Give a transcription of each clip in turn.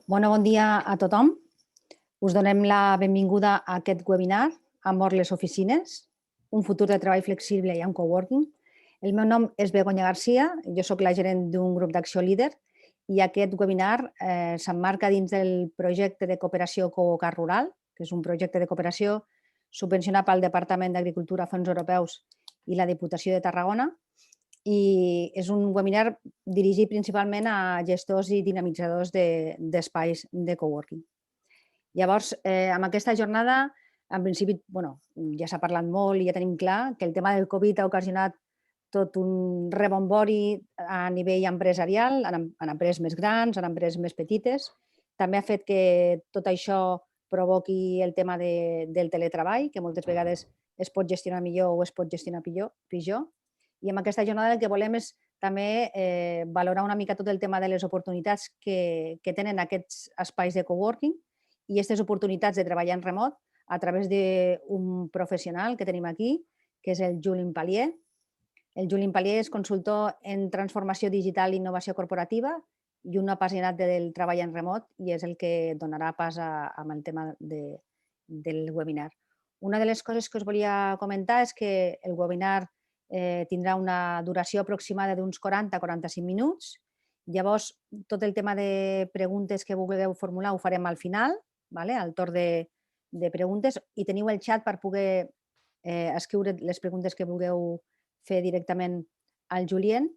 Bon dia a tothom. Us donem la benvinguda a aquest webinar Amor les oficines, un futur de treball flexible i amb coworking. El meu nom és Begoña Garcia, jo sóc la gerent d'un grup d'acció líder i aquest webinar s'emmarca dins del projecte de cooperació Covocar Rural, que és un projecte de cooperació subvencionat pel Departament d'Agricultura, Fons Europeus i la Diputació de Tarragona, i és un webinar dirigit principalment a gestors i dinamitzadors d'espais de coworking. Llavors, amb aquesta jornada, en principi, ja s'ha parlat molt i ja tenim clar que el tema del Covid ha ocasionat tot un rebombori a nivell empresarial, en empreses més grans, en empreses més petites. També ha fet que tot això provoqui el tema del teletreball, que moltes vegades es pot gestionar millor o es pot gestionar pitjor. I amb aquesta jornada el que volem és també valorar una mica tot el tema de les oportunitats que tenen aquests espais de coworking i aquestes oportunitats de treballar en remot a través d'un professional que tenim aquí, que és el Julien Palier. El Julien Palier és consultor en transformació digital i innovació corporativa i un apassionat del treball en remot i és el que donarà pas amb el tema del webinar. Una de les coses que us volia comentar és que el webinar tindrà una duració aproximada d'uns 40-45 minuts. Llavors, tot el tema de preguntes que vulgueu formular ho farem al final, al torn de preguntes, i teniu el xat per poder escriure les preguntes que vulgueu fer directament al Julien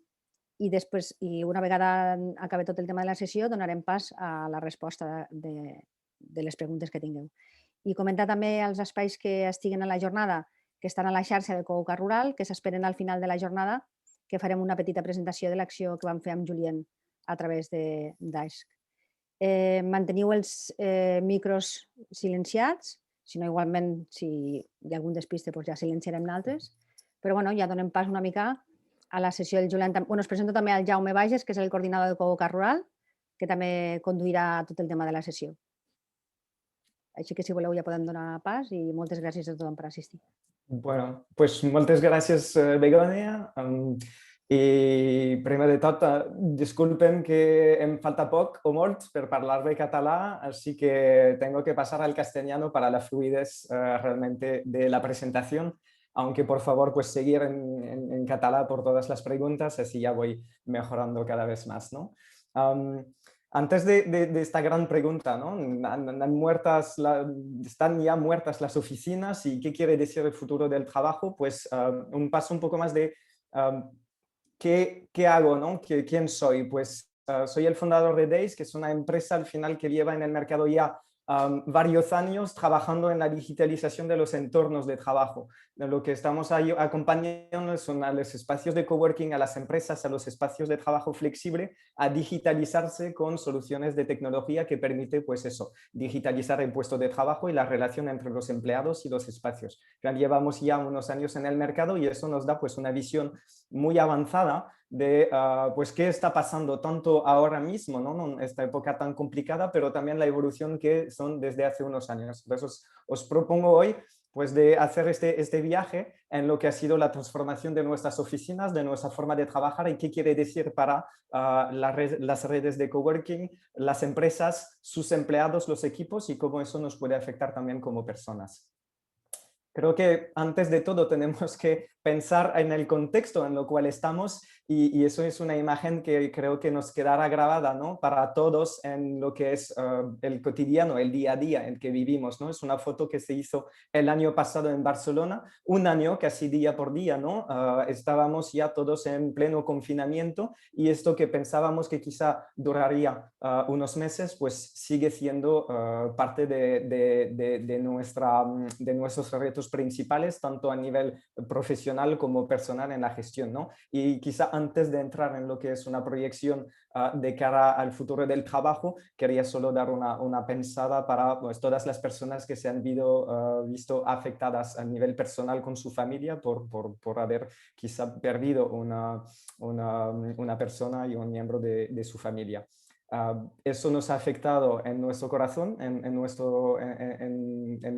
i després, i una vegada acabi tot el tema de la sessió, donarem pas a la resposta de les preguntes que tingueu. I comentar també els espais que estiguen a la jornada, que estan a la xarxa de Covocar Rural, que s'esperen al final de la jornada, que farem una petita presentació de l'acció que vam fer amb Julien a través d'AISC. Manteniu els micros silenciats, si no igualment, si hi ha algun despiste, ja silenciarem d'altres, però ja donem pas una mica a la sessió del Julien. Us presento també el Jaume Bages, que és el coordinador de Covocar Rural, que també conduirà tot el tema de la sessió. Així que si voleu ja podem donar pas i moltes gràcies a tothom per assistir. Bueno, pues moltes gràcies, Begoña. I primer de tot, disculpen que em falta poc o molt per parlar de català, así que tengo que pasar al castellano para la fluidez realmente de la presentación, aunque por favor pues seguir en català por todas las preguntas, así ya voy mejorando cada vez más, ¿no? Antes de esta gran pregunta, ¿no? ¿Están ya muertas las oficinas y qué quiere decir el futuro del trabajo? Pues un paso un poco más de ¿qué hago? ¿No? ¿Quién soy? Pues soy el fundador de Days, que es una empresa al final que lleva en el mercado ya varios años trabajando en la digitalización de los entornos de trabajo. Lo que estamos acompañando son a los espacios de coworking, a las empresas, a los espacios de trabajo flexible, a digitalizarse con soluciones de tecnología que permite, pues eso, digitalizar el puesto de trabajo y la relación entre los empleados y los espacios. Llevamos ya unos años en el mercado y eso nos da pues una visión muy avanzada de pues qué está pasando tanto ahora mismo, ¿no? En esta época tan complicada, pero también la evolución que son desde hace unos años. Entonces os propongo hoy pues de hacer este viaje en lo que ha sido la transformación de nuestras oficinas, de nuestra forma de trabajar y qué quiere decir para las redes de coworking, las empresas, sus empleados, los equipos y cómo eso nos puede afectar también como personas. Creo que antes de todo tenemos que pensar en el contexto en el cual estamos y eso es una imagen que creo que nos quedará grabada, ¿no? Para todos en lo que es el cotidiano, el día a día en que vivimos, ¿no? Es una foto que se hizo el año pasado en Barcelona, un año casi día por día, ¿no? Estábamos ya todos en pleno confinamiento y esto que pensábamos que quizá duraría unos meses, pues sigue siendo parte de nuestros retos principales, tanto a nivel profesional como personal en la gestión, ¿no? Y quizá antes de entrar en lo que es una proyección de cara al futuro del trabajo, quería solo dar una pensada para pues, todas las personas que se han visto afectadas a nivel personal con su familia por haber quizá perdido una persona y un miembro de su familia. Eso nos ha afectado en nuestro corazón, en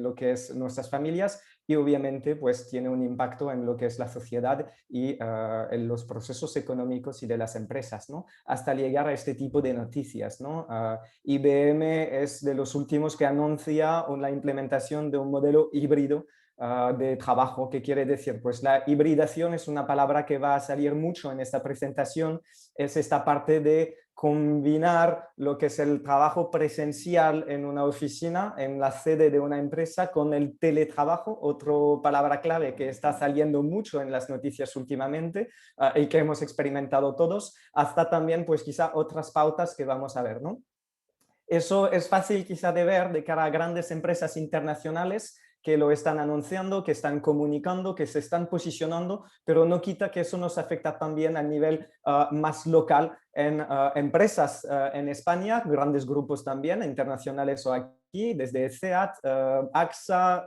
lo que es nuestras familias y obviamente pues tiene un impacto en lo que es la sociedad y en los procesos económicos y de las empresas, ¿no? Hasta llegar a este tipo de noticias, ¿no? IBM es de los últimos que anuncia la implementación de un modelo híbrido de trabajo. ¿Qué quiere decir? Pues la hibridación es una palabra que va a salir mucho en esta presentación, es esta parte de combinar lo que es el trabajo presencial en una oficina, en la sede de una empresa, con el teletrabajo, otra palabra clave que está saliendo mucho en las noticias últimamente y que hemos experimentado todos, hasta también pues quizá otras pautas que vamos a ver, ¿no? Eso es fácil quizá de ver de cara a grandes empresas internacionales que lo están anunciando, que están comunicando, que se están posicionando, pero no quita que eso nos afecta también a nivel más local en empresas en España, grandes grupos también, internacionales o aquí, desde SEAT, AXA,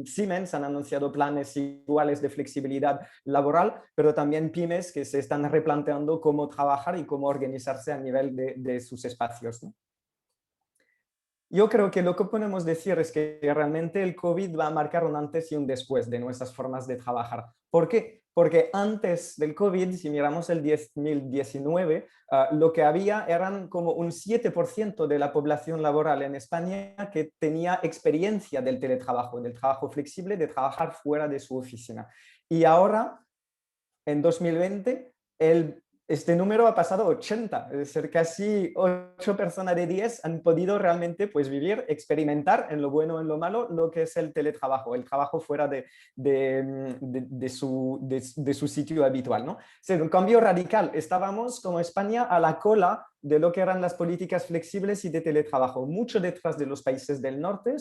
Siemens han anunciado planes iguales de flexibilidad laboral, pero también pymes que se están replanteando cómo trabajar y cómo organizarse a nivel de sus espacios, ¿no? Yo creo que lo que podemos decir es que realmente el COVID va a marcar un antes y un después de nuestras formas de trabajar. ¿Por qué? Porque antes del COVID, si miramos el 2019, lo que había eran como un 7% de la población laboral en España que tenía experiencia del teletrabajo, del trabajo flexible, de trabajar fuera de su oficina. Y ahora, en 2020, este número ha pasado a 80, es decir, casi 8 personas de 10 han podido realmente pues, vivir, experimentar en lo bueno o en lo malo lo que es el teletrabajo, el trabajo fuera de su sitio habitual, ¿no? Es un cambio radical. Estábamos como España a la cola de lo que eran las políticas flexibles y de teletrabajo, mucho detrás de los países del norte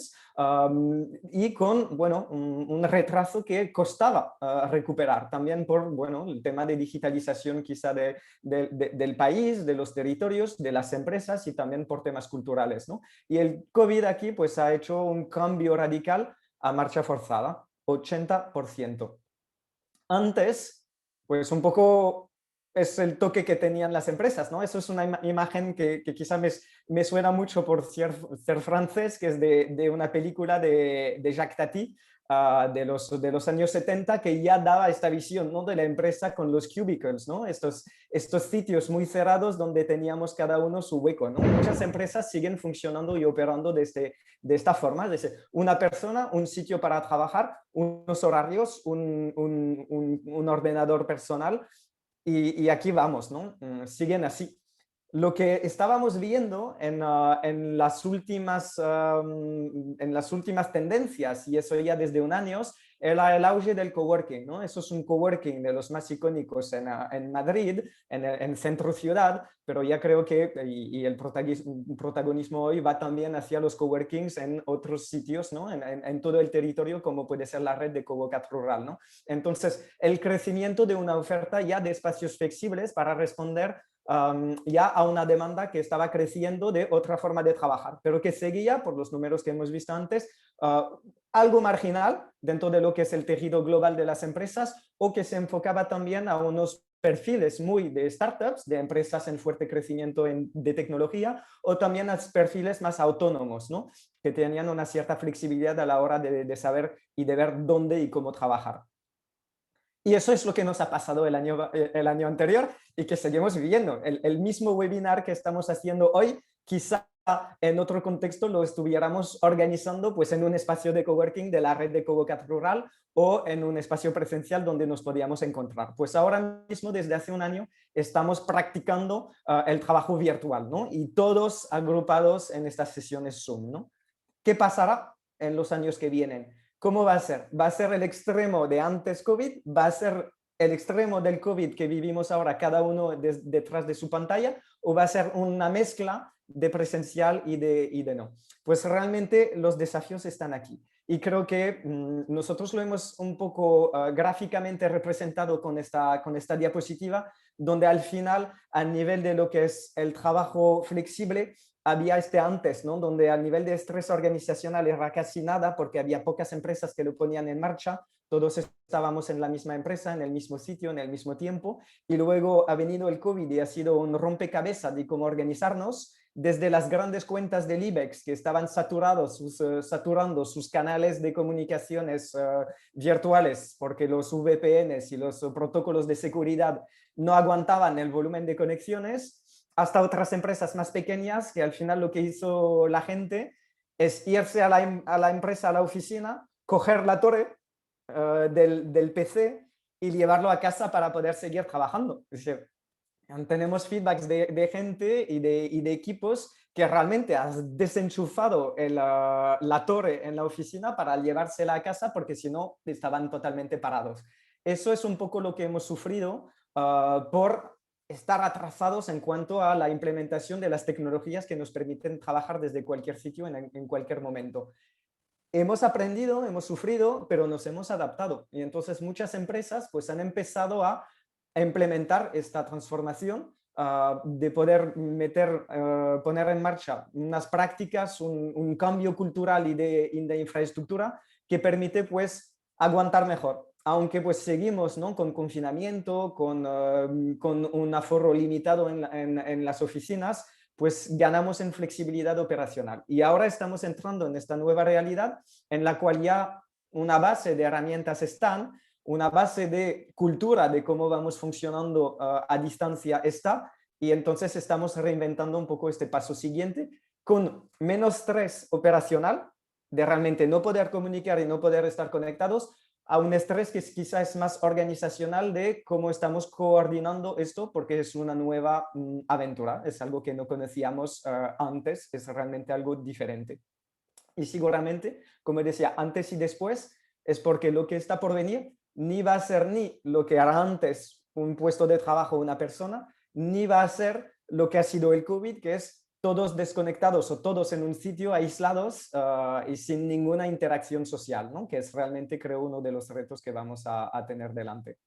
y con, bueno, un retraso que costaba recuperar, también por, bueno, el tema de digitalización quizá del país, de los territorios, de las empresas y también por temas culturales, ¿no? Y el COVID aquí pues ha hecho un cambio radical a marcha forzada, 80%. Antes, pues un poco es el toque que tenían las empresas, ¿no? Eso es una imagen que quizá me suena mucho por ser francés, que es de una película de Jacques Tati, de los años 70, que ya daba esta visión, ¿no? De la empresa con los cubicles, ¿no? Estos sitios muy cerrados donde teníamos cada uno su hueco, ¿no? Muchas empresas siguen funcionando y operando de esta forma, desde una persona, un sitio para trabajar, unos horarios, un ordenador personal y aquí vamos, ¿no? Siguen así. Lo que estábamos viendo en las últimas tendencias, y eso ya desde un año, era el auge del coworking, ¿no? Eso es un coworking de los más icónicos en Madrid, en centro ciudad, pero ya creo que y el protagonismo hoy va también hacia los coworkings en otros sitios, ¿no? En todo el territorio, como puede ser la red de Covocat Rural, ¿no? Entonces, el crecimiento de una oferta ya de espacios flexibles para responder ya a una demanda que estaba creciendo de otra forma de trabajar, pero que seguía, por los números que hemos visto antes, algo marginal dentro de lo que es el tejido global de las empresas o que se enfocaba también a unos perfiles muy de startups, de empresas en fuerte crecimiento de tecnología, o también a perfiles más autónomos, ¿no? Que tenían una cierta flexibilidad a la hora de saber y de ver dónde y cómo trabajar. Y eso es lo que nos ha pasado el año anterior y que seguimos viviendo. El mismo webinar que estamos haciendo hoy, quizá en otro contexto lo estuviéramos organizando pues, en un espacio de coworking de la red de Covocat Rural o en un espacio presencial donde nos podíamos encontrar. Pues ahora mismo, desde hace un año, estamos practicando el trabajo virtual, ¿no? Y todos agrupados en estas sesiones Zoom, ¿no? ¿Qué pasará en los años que vienen? ¿Cómo va a ser? ¿Va a ser el extremo de antes COVID? ¿Va a ser el extremo del COVID que vivimos ahora, cada uno detrás de su pantalla? ¿O va a ser una mezcla de presencial y de no? Pues realmente los desafíos están aquí. Y creo que nosotros lo hemos un poco gráficamente representado con esta diapositiva, donde al final, a nivel de lo que es el trabajo flexible, había antes, ¿no? Donde a nivel de estrés organizacional era casi nada porque había pocas empresas que lo ponían en marcha, todos estábamos en la misma empresa, en el mismo sitio, en el mismo tiempo, y luego ha venido el COVID y ha sido un rompecabezas de cómo organizarnos, desde las grandes cuentas del IBEX que estaban saturando sus canales de comunicaciones virtuales porque los VPNs y los protocolos de seguridad no aguantaban el volumen de conexiones, hasta otras empresas más pequeñas que al final lo que hizo la gente es irse a la empresa, a la oficina, coger la torre del PC y llevarlo a casa para poder seguir trabajando. Es decir, tenemos feedbacks de gente y de equipos que realmente has desenchufado la torre en la oficina para llevársela a casa porque si no estaban totalmente parados. Eso es un poco lo que hemos sufrido por estar atrasados en cuanto a la implementación de las tecnologías que nos permiten trabajar desde cualquier sitio en cualquier momento. Hemos aprendido, hemos sufrido, pero nos hemos adaptado. Y entonces muchas empresas pues han empezado a implementar esta transformación, de poder poner en marcha unas prácticas, un cambio cultural y de infraestructura que permite pues aguantar mejor. Aunque pues seguimos, ¿no? Con confinamiento, con un aforo limitado en las oficinas, pues ganamos en flexibilidad operacional. Y ahora estamos entrando en esta nueva realidad en la cual ya una base de herramientas están, una base de cultura de cómo vamos funcionando a distancia está, y entonces estamos reinventando un poco este paso siguiente con menos estrés operacional de realmente no poder comunicar y no poder estar conectados, a un estrés que quizá es más organizacional de cómo estamos coordinando esto, porque es una nueva aventura, es algo que no conocíamos antes, es realmente algo diferente. Y seguramente, como decía, antes y después, es porque lo que está por venir ni va a ser ni lo que era antes un puesto de trabajo una persona, ni va a ser lo que ha sido el COVID, que es todos desconectados o todos en un sitio aislados y sin ninguna interacción social, ¿no? Que es realmente, creo, uno de los retos que vamos a tener delante.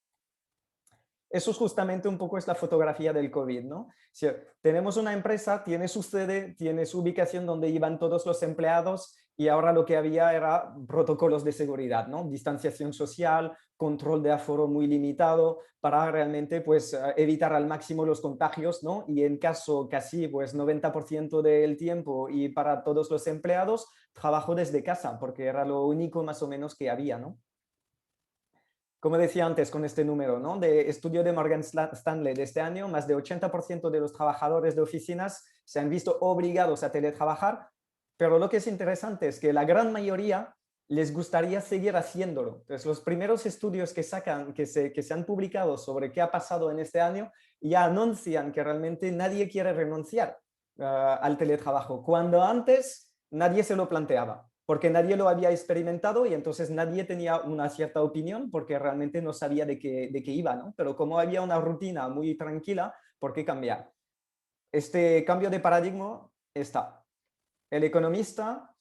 Eso es justamente un poco la fotografía del COVID, ¿no? Si tenemos una empresa, tiene su sede, tiene su ubicación donde iban todos los empleados y ahora lo que había era protocolos de seguridad, ¿no? Distanciación social, control de aforo muy limitado para realmente pues evitar al máximo los contagios, ¿no? Y en caso casi pues 90% del tiempo y para todos los empleados, trabajo desde casa porque era lo único más o menos que había, ¿no? Como decía antes con este número, ¿no? De estudio de Morgan Stanley de este año, más de 80% de los trabajadores de oficinas se han visto obligados a teletrabajar, pero lo que es interesante es que la gran mayoría les gustaría seguir haciéndolo. Entonces, los primeros estudios que se han publicado sobre qué ha pasado en este año ya anuncian que realmente nadie quiere renunciar al teletrabajo, cuando antes nadie se lo planteaba porque nadie lo había experimentado y entonces nadie tenía una cierta opinión porque realmente no sabía de qué iba, ¿no? Pero como había una rutina muy tranquila, ¿por qué cambiar? Este cambio de paradigma está. El economista,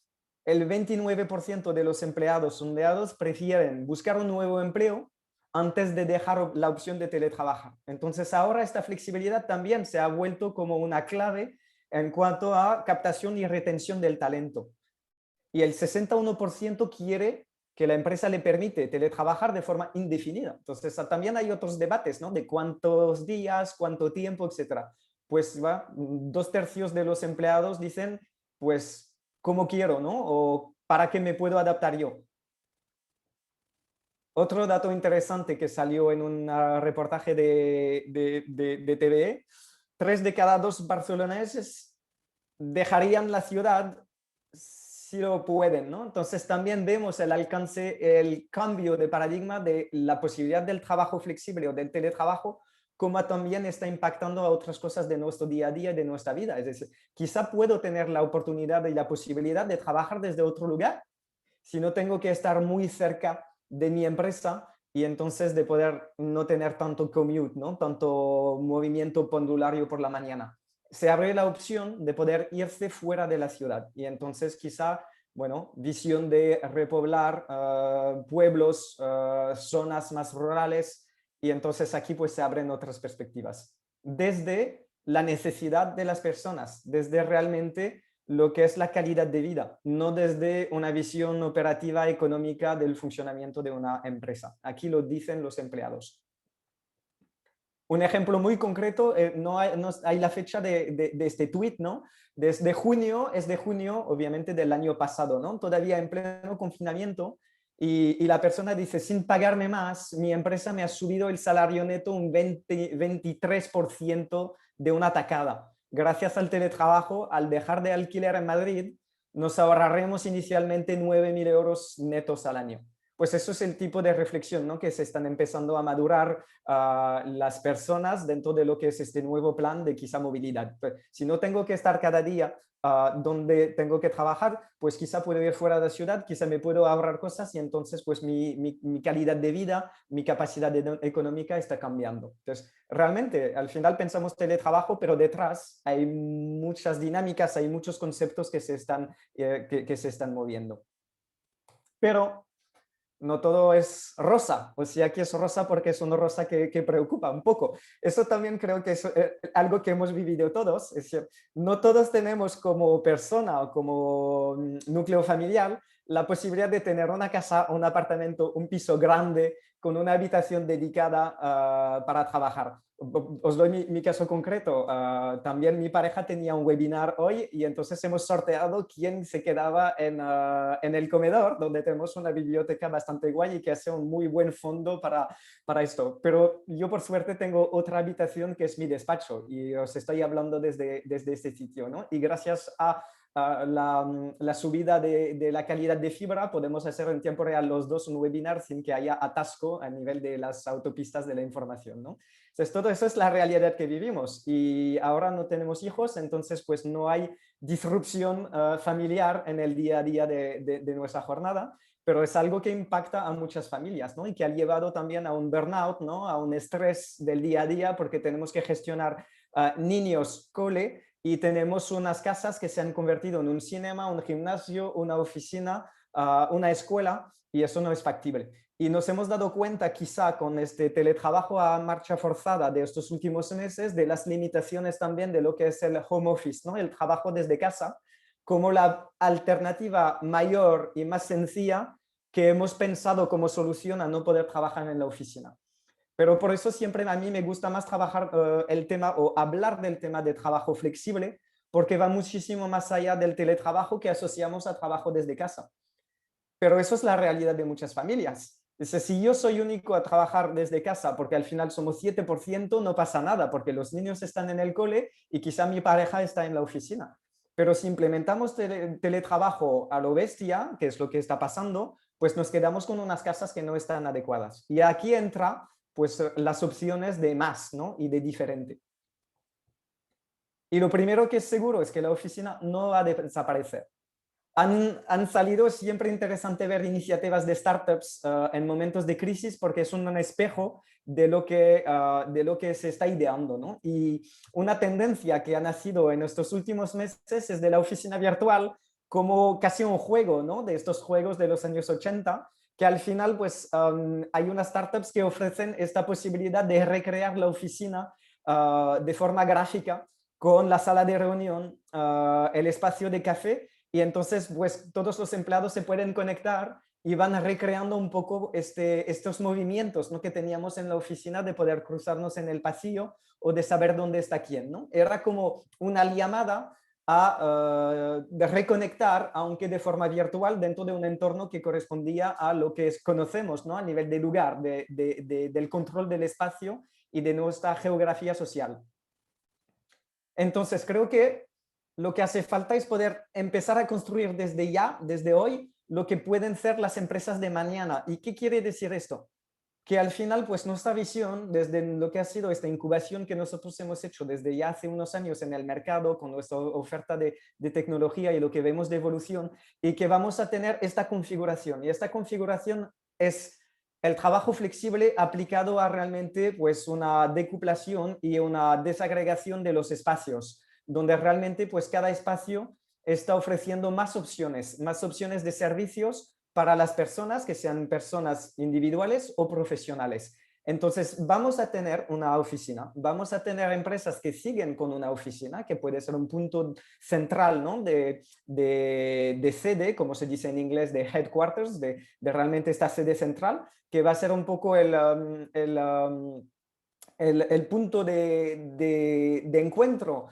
el 29% de los empleados sondeados prefieren buscar un nuevo empleo antes de dejar la opción de teletrabajar. Entonces ahora esta flexibilidad también se ha vuelto como una clave en cuanto a captación y retención del talento. Y el 61% quiere que la empresa le permite teletrabajar de forma indefinida. Entonces, también hay otros debates, ¿no? De cuántos días, cuánto tiempo, etcétera. Pues 2/3 de los empleados dicen, pues, ¿cómo quiero, no? O ¿para qué me puedo adaptar yo? Otro dato interesante que salió en un reportaje de TVE, 3 de cada 2 barceloneses dejarían la ciudad si lo pueden, ¿no? Entonces también vemos el alcance, el cambio de paradigma de la posibilidad del trabajo flexible o del teletrabajo, como también está impactando a otras cosas de nuestro día a día y de nuestra vida. Es decir, quizá puedo tener la oportunidad y la posibilidad de trabajar desde otro lugar si no tengo que estar muy cerca de mi empresa y entonces de poder no tener tanto commute, ¿no? Tanto movimiento pendulario por la mañana. Se abre la opción de poder irse fuera de la ciudad y entonces quizá, bueno, visión de repoblar pueblos, zonas más rurales y entonces aquí pues se abren otras perspectivas. Desde la necesidad de las personas, desde realmente lo que es la calidad de vida, no desde una visión operativa económica del funcionamiento de una empresa. Aquí lo dicen los empleados. Un ejemplo muy concreto, no hay la fecha de este tweet, ¿no? Desde junio, es de junio, obviamente del año pasado, ¿no? Todavía en pleno confinamiento, y la persona dice, sin pagarme más, mi empresa me ha subido el salario neto un 23% de una tacada. Gracias al teletrabajo, al dejar de alquiler en Madrid, nos ahorraremos inicialmente 9.000 euros netos al año. Pues eso es el tipo de reflexión, ¿no? Que se están empezando a madurar las personas dentro de lo que es este nuevo plan de quizá movilidad. Pues, si no tengo que estar cada día donde tengo que trabajar, pues quizá puedo ir fuera de la ciudad, quizá me puedo ahorrar cosas y entonces pues mi calidad de vida, mi capacidad económica está cambiando. Entonces, realmente, al final pensamos teletrabajo, pero detrás hay muchas dinámicas, hay muchos conceptos que se están moviendo. Pero no todo es rosa, o sea que es rosa porque es una rosa que preocupa un poco. Eso también creo que es algo que hemos vivido todos, es decir, no todos tenemos como persona o como núcleo familiar la posibilidad de tener una casa, un apartamento, un piso grande con una habitación dedicada para trabajar. Os doy mi caso concreto. También mi pareja tenía un webinar hoy y entonces hemos sorteado quién se quedaba en el comedor, donde tenemos una biblioteca bastante guay y que hace un muy buen fondo para esto. Pero yo por suerte tengo otra habitación que es mi despacho y os estoy hablando desde este sitio, ¿no? Y gracias a la subida de la calidad de fibra, podemos hacer en tiempo real los dos un webinar sin que haya atasco a nivel de las autopistas de la información, ¿no? Entonces, todo eso es la realidad que vivimos y ahora no tenemos hijos, entonces pues no hay disrupción familiar en el día a día de nuestra jornada, pero es algo que impacta a muchas familias, ¿no? Y que ha llevado también a un burnout, ¿no? A un estrés del día a día porque tenemos que gestionar niños, cole, y tenemos unas casas que se han convertido en un cinema, un gimnasio, una oficina, una escuela, y eso no es factible. Y nos hemos dado cuenta quizá con este teletrabajo a marcha forzada de estos últimos meses de las limitaciones también de lo que es el home office, ¿no? El trabajo desde casa, como la alternativa mayor y más sencilla que hemos pensado como solución a no poder trabajar en la oficina. Pero por eso siempre a mí me gusta más trabajar el tema o hablar del tema de trabajo flexible, porque va muchísimo más allá del teletrabajo que asociamos a trabajo desde casa. Pero eso es la realidad de muchas familias. Es decir, si yo soy único a trabajar desde casa, porque al final somos 7%, no pasa nada, porque los niños están en el cole y quizá mi pareja está en la oficina. Pero si implementamos teletrabajo a lo bestia, que es lo que está pasando, pues nos quedamos con unas casas que no están adecuadas. Y aquí entra pues las opciones de más, ¿no? Y de diferente. Y lo primero que es seguro es que la oficina no va a desaparecer. Han salido, siempre interesante ver iniciativas de startups en momentos de crisis porque es un espejo de lo que se está ideando, ¿no? Y una tendencia que ha nacido en estos últimos meses es de la oficina virtual como casi un juego, ¿no? De estos juegos de los años 80, que al final pues hay unas startups que ofrecen esta posibilidad de recrear la oficina de forma gráfica con la sala de reunión, el espacio de café, y entonces pues todos los empleados se pueden conectar y van recreando un poco estos movimientos, ¿no? Que teníamos en la oficina de poder cruzarnos en el pasillo o de saber dónde está quién, ¿no? Era como una llamada de reconectar, aunque de forma virtual, dentro de un entorno que correspondía a lo que conocemos, ¿no? A nivel de lugar, del control del espacio y de nuestra geografía social. Entonces, creo que lo que hace falta es poder empezar a construir desde ya, desde hoy, lo que pueden ser las empresas de mañana. ¿Y qué quiere decir esto? Que al final, pues nuestra visión, desde lo que ha sido esta incubación que nosotros hemos hecho desde ya hace unos años en el mercado, con nuestra oferta de tecnología y lo que vemos de evolución, y que vamos a tener esta configuración. Y esta configuración es el trabajo flexible aplicado a realmente pues una decuplación y una desagregación de los espacios, donde realmente pues cada espacio está ofreciendo más opciones de servicios para las personas, que sean personas individuales o profesionales. Entonces, vamos a tener una oficina, vamos a tener empresas que siguen con una oficina, que puede ser un punto central, ¿no? de sede, como se dice en inglés, de headquarters, de realmente esta sede central, que va a ser un poco el punto de encuentro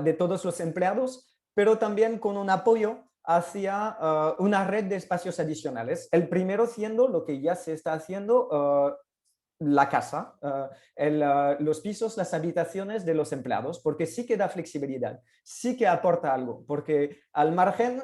de todos los empleados, pero también con un apoyo hacia una red de espacios adicionales. El primero siendo lo que ya se está haciendo, la casa, los pisos, las habitaciones de los empleados, porque sí que da flexibilidad, sí que aporta algo, porque al margen,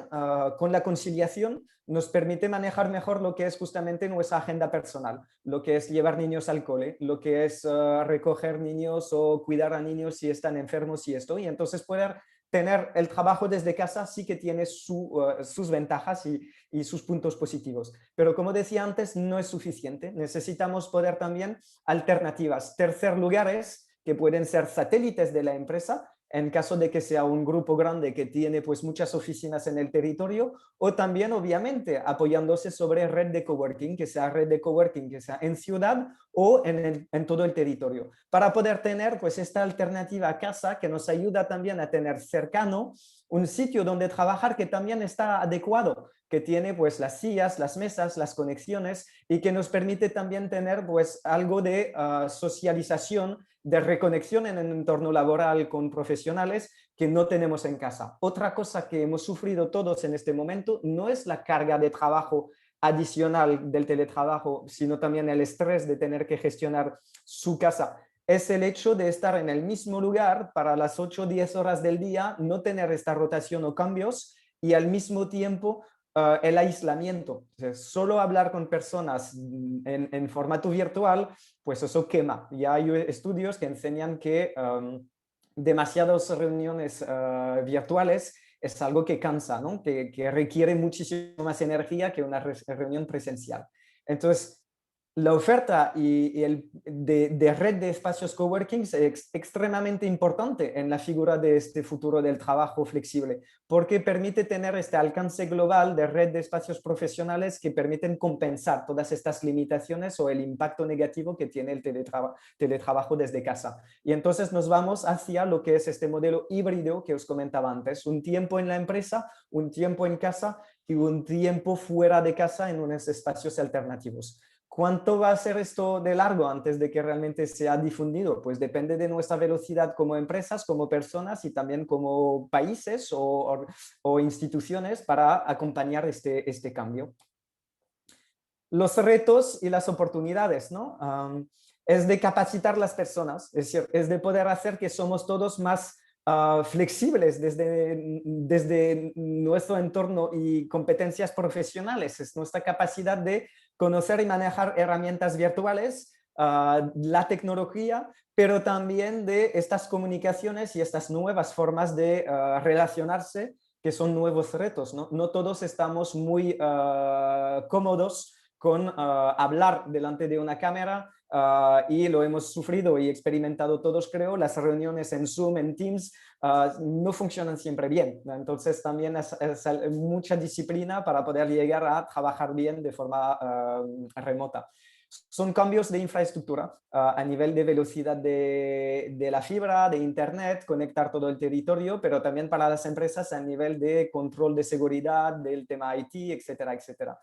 con la conciliación, nos permite manejar mejor lo que es justamente nuestra agenda personal, lo que es llevar niños al cole, lo que es recoger niños o cuidar a niños si están enfermos y esto, y entonces poder tener el trabajo desde casa sí que tiene sus ventajas y sus puntos positivos. Pero como decía antes, no es suficiente. Necesitamos poder también alternativas. Tercer lugar es que pueden ser satélites de la empresa en caso de que sea un grupo grande que tiene pues muchas oficinas en el territorio, o también obviamente apoyándose sobre red de coworking, que sea red de coworking que sea en ciudad o en todo el territorio, para poder tener pues esta alternativa a casa que nos ayuda también a tener cercano un sitio donde trabajar que también está adecuado, que tiene pues las sillas, las mesas, las conexiones y que nos permite también tener pues algo de socialización, de reconexión en el entorno laboral con profesionales que no tenemos en casa. Otra cosa que hemos sufrido todos en este momento no es la carga de trabajo adicional del teletrabajo, sino también el estrés de tener que gestionar su casa. Es el hecho de estar en el mismo lugar para las 8 o 10 horas del día, no tener esta rotación o cambios y al mismo tiempo el aislamiento. O sea, solo hablar con personas en formato virtual, pues eso quema. Ya hay estudios que enseñan que demasiadas reuniones virtuales es algo que cansa, ¿no? Que requiere muchísimo más energía que una reunión presencial. Entonces, la oferta de red de espacios coworking es extremadamente importante en la figura de este futuro del trabajo flexible, porque permite tener este alcance global de red de espacios profesionales que permiten compensar todas estas limitaciones o el impacto negativo que tiene el teletrabajo desde casa. Y entonces nos vamos hacia lo que es este modelo híbrido que os comentaba antes, un tiempo en la empresa, un tiempo en casa y un tiempo fuera de casa en unos espacios alternativos. ¿Cuánto va a ser esto de largo antes de que realmente sea difundido? Pues depende de nuestra velocidad como empresas, como personas y también como países o instituciones para acompañar este cambio. Los retos y las oportunidades, ¿no? Es de capacitar las personas, es decir, es de poder hacer que somos todos más flexibles desde nuestro entorno y competencias profesionales. Es nuestra capacidad de conocer y manejar herramientas virtuales, la tecnología, pero también de estas comunicaciones y estas nuevas formas de relacionarse que son nuevos retos, ¿no? No todos estamos muy cómodos con hablar delante de una cámara y lo hemos sufrido y experimentado todos, creo. Las reuniones en Zoom, en Teams, no funcionan siempre bien. Entonces también es mucha disciplina para poder llegar a trabajar bien de forma remota. Son cambios de infraestructura a nivel de velocidad de la fibra, de internet, conectar todo el territorio, pero también para las empresas a nivel de control de seguridad, del tema IT, etcétera, etcétera.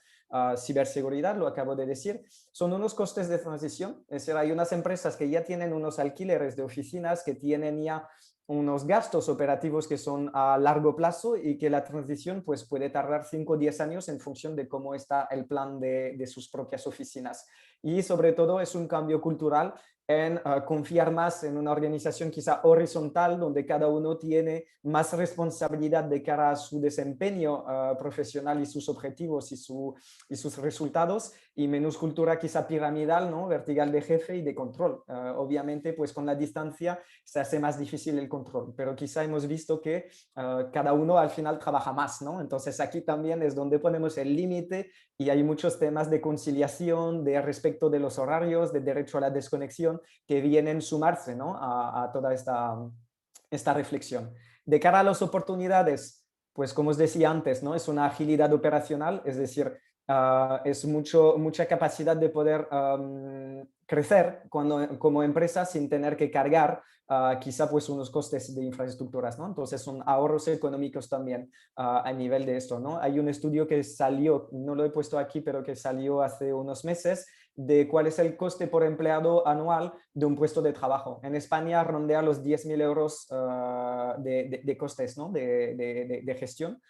Ciberseguridad, lo acabo de decir, son unos costes de transición. Es decir, hay unas empresas que ya tienen unos alquileres de oficinas, que tienen ya unos gastos operativos que son a largo plazo y que la transición pues, puede tardar 5 o 10 años en función de cómo está el plan de sus propias oficinas. Y sobre todo es un cambio cultural en confiar más en una organización quizá horizontal, donde cada uno tiene más responsabilidad de cara a su desempeño profesional y sus objetivos y sus resultados, y menos cultura quizá piramidal, ¿no? Vertical de jefe y de control. Obviamente, pues con la distancia se hace más difícil el control, pero quizá hemos visto que cada uno al final trabaja más, ¿no? Entonces aquí también es donde ponemos el límite y hay muchos temas de conciliación, de respecto de los horarios, de derecho a la desconexión, que vienen a sumarse, ¿no? a toda esta reflexión. De cara a las oportunidades, pues como os decía antes, ¿no? Es una agilidad operacional, es decir, es mucha capacidad de poder crecer como empresa sin tener que cargar quizá pues unos costes de infraestructuras, ¿no? Entonces son ahorros económicos también a nivel de esto, ¿no? Hay un estudio que salió, no lo he puesto aquí, pero que salió hace unos meses, de cuál es el coste por empleado anual de un puesto de trabajo. En España rondea los 10.000 euros de costes, ¿no? de gestión.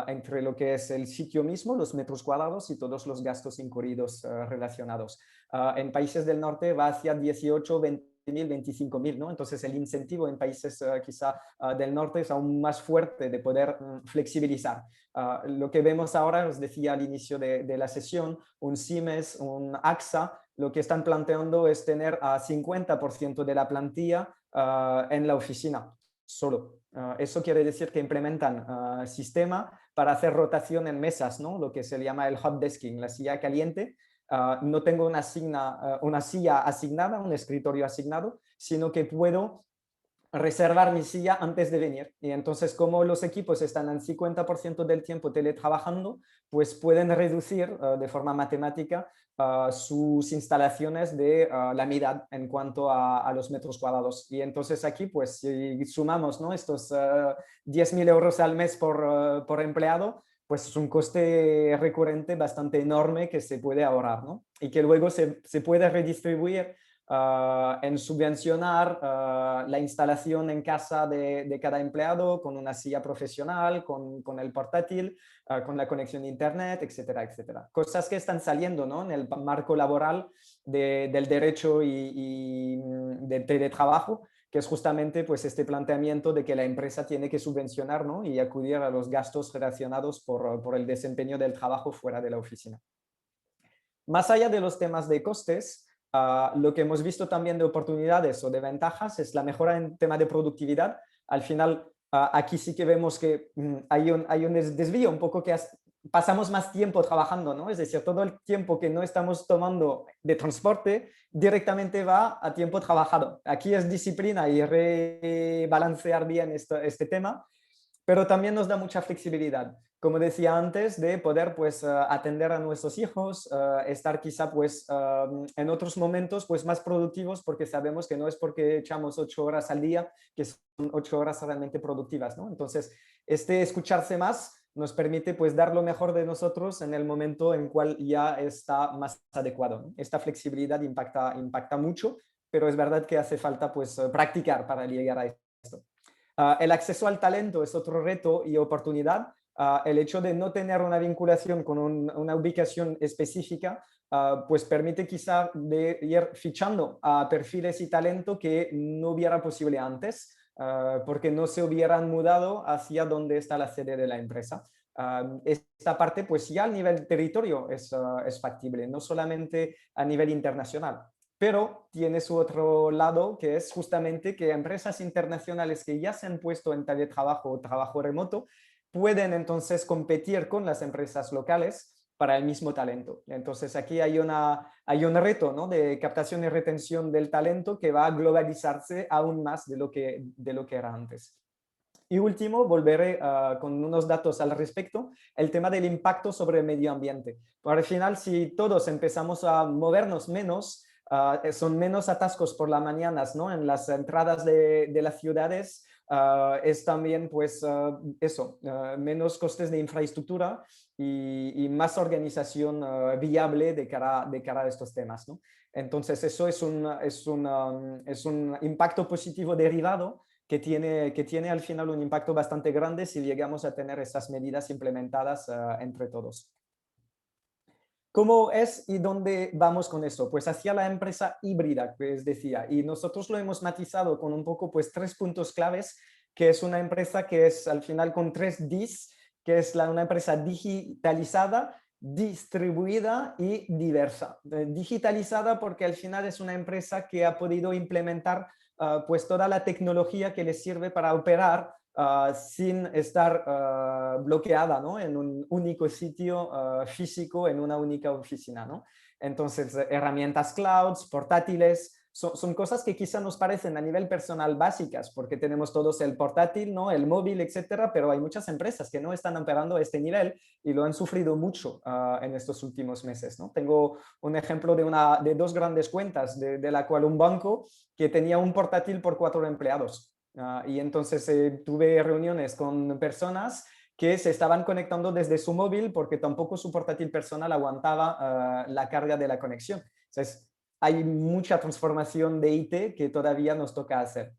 Entre lo que es el sitio mismo, los metros cuadrados y todos los gastos incurridos relacionados. En países del norte va hacia 18, 20.000, 25.000, ¿no? Entonces el incentivo en países quizá del norte es aún más fuerte de poder flexibilizar. Lo que vemos ahora, os decía al inicio de la sesión, un Siemens, un AXA, lo que están planteando es tener a 50% de la plantilla en la oficina solo. Eso quiere decir que implementan sistema para hacer rotación en mesas, ¿no? Lo que se llama el hot desking, la silla caliente. No tengo una silla asignada, un escritorio asignado, sino que puedo reservar mi silla antes de venir. Y entonces, como los equipos están al 50% del tiempo teletrabajando, pues pueden reducir de forma matemática sus instalaciones de la mitad en cuanto a los metros cuadrados. Y entonces aquí, pues si sumamos, ¿no? Estos 10.000 euros al mes por empleado, pues es un coste recurrente bastante enorme que se puede ahorrar, ¿no? Y que luego se puede redistribuir en subvencionar la instalación en casa de cada empleado con una silla profesional, con el portátil, con la conexión a internet, etcétera, etcétera. Cosas que están saliendo, ¿no? En el marco laboral del derecho y del teletrabajo, que es justamente pues, este planteamiento de que la empresa tiene que subvencionar, ¿no? Y acudir a los gastos relacionados por el desempeño del trabajo fuera de la oficina. Más allá de los temas de costes, lo que hemos visto también de oportunidades o de ventajas es la mejora en tema de productividad. Al final, aquí sí que vemos que hay un desvío, un poco que pasamos más tiempo trabajando, ¿no? Es decir, todo el tiempo que no estamos tomando de transporte directamente va a tiempo trabajado. Aquí es disciplina y rebalancear bien este tema, pero también nos da mucha flexibilidad. Como decía antes, de poder pues, atender a nuestros hijos, estar quizá pues, en otros momentos pues, más productivos, porque sabemos que no es porque echamos 8 horas al día que son 8 horas realmente productivas, ¿no? Entonces, escucharse más nos permite pues, dar lo mejor de nosotros en el momento en cual ya está más adecuado, ¿no? Esta flexibilidad impacta mucho, pero es verdad que hace falta pues, practicar para llegar a esto. El acceso al talento es otro reto y oportunidad. El hecho de no tener una vinculación con una ubicación específica, pues permite quizá de ir fichando a perfiles y talento que no hubiera posible antes, porque no se hubieran mudado hacia donde está la sede de la empresa. Esta parte, pues ya a nivel territorio es factible, no solamente a nivel internacional. Pero tiene su otro lado, que es justamente que empresas internacionales que ya se han puesto en teletrabajo o trabajo remoto pueden entonces competir con las empresas locales para el mismo talento. Entonces aquí hay un reto, ¿no? De captación y retención del talento que va a globalizarse aún más de lo que era antes. Y último, volveré con unos datos al respecto, el tema del impacto sobre el medio ambiente. Al final, si todos empezamos a movernos menos, son menos atascos por las mañanas, ¿no? En las entradas de las ciudades, es también pues menos costes de infraestructura y más organización viable de cara a estos temas, ¿no? Entonces eso es un impacto positivo derivado que tiene al final un impacto bastante grande si llegamos a tener estas medidas implementadas entre todos. ¿Cómo es y dónde vamos con esto? Pues hacia la empresa híbrida, que les decía, y nosotros lo hemos matizado con un poco, pues 3 puntos claves, que es una empresa que es al final con 3 Ds, que es una empresa digitalizada, distribuida y diversa. Digitalizada porque al final es una empresa que ha podido implementar pues toda la tecnología que les sirve para operar sin estar bloqueada, ¿no? En un único sitio físico, en una única oficina, ¿no? Entonces, herramientas clouds, portátiles, son cosas que quizá nos parecen a nivel personal básicas, porque tenemos todos el portátil, ¿no? El móvil, etcétera, pero hay muchas empresas que no están operando a este nivel y lo han sufrido mucho en estos últimos meses, ¿no? Tengo un ejemplo de dos grandes cuentas, de la cual un banco que tenía un portátil por 4 empleados. Y entonces tuve reuniones con personas que se estaban conectando desde su móvil porque tampoco su portátil personal aguantaba la carga de la conexión. Entonces, hay mucha transformación de IT que todavía nos toca hacer.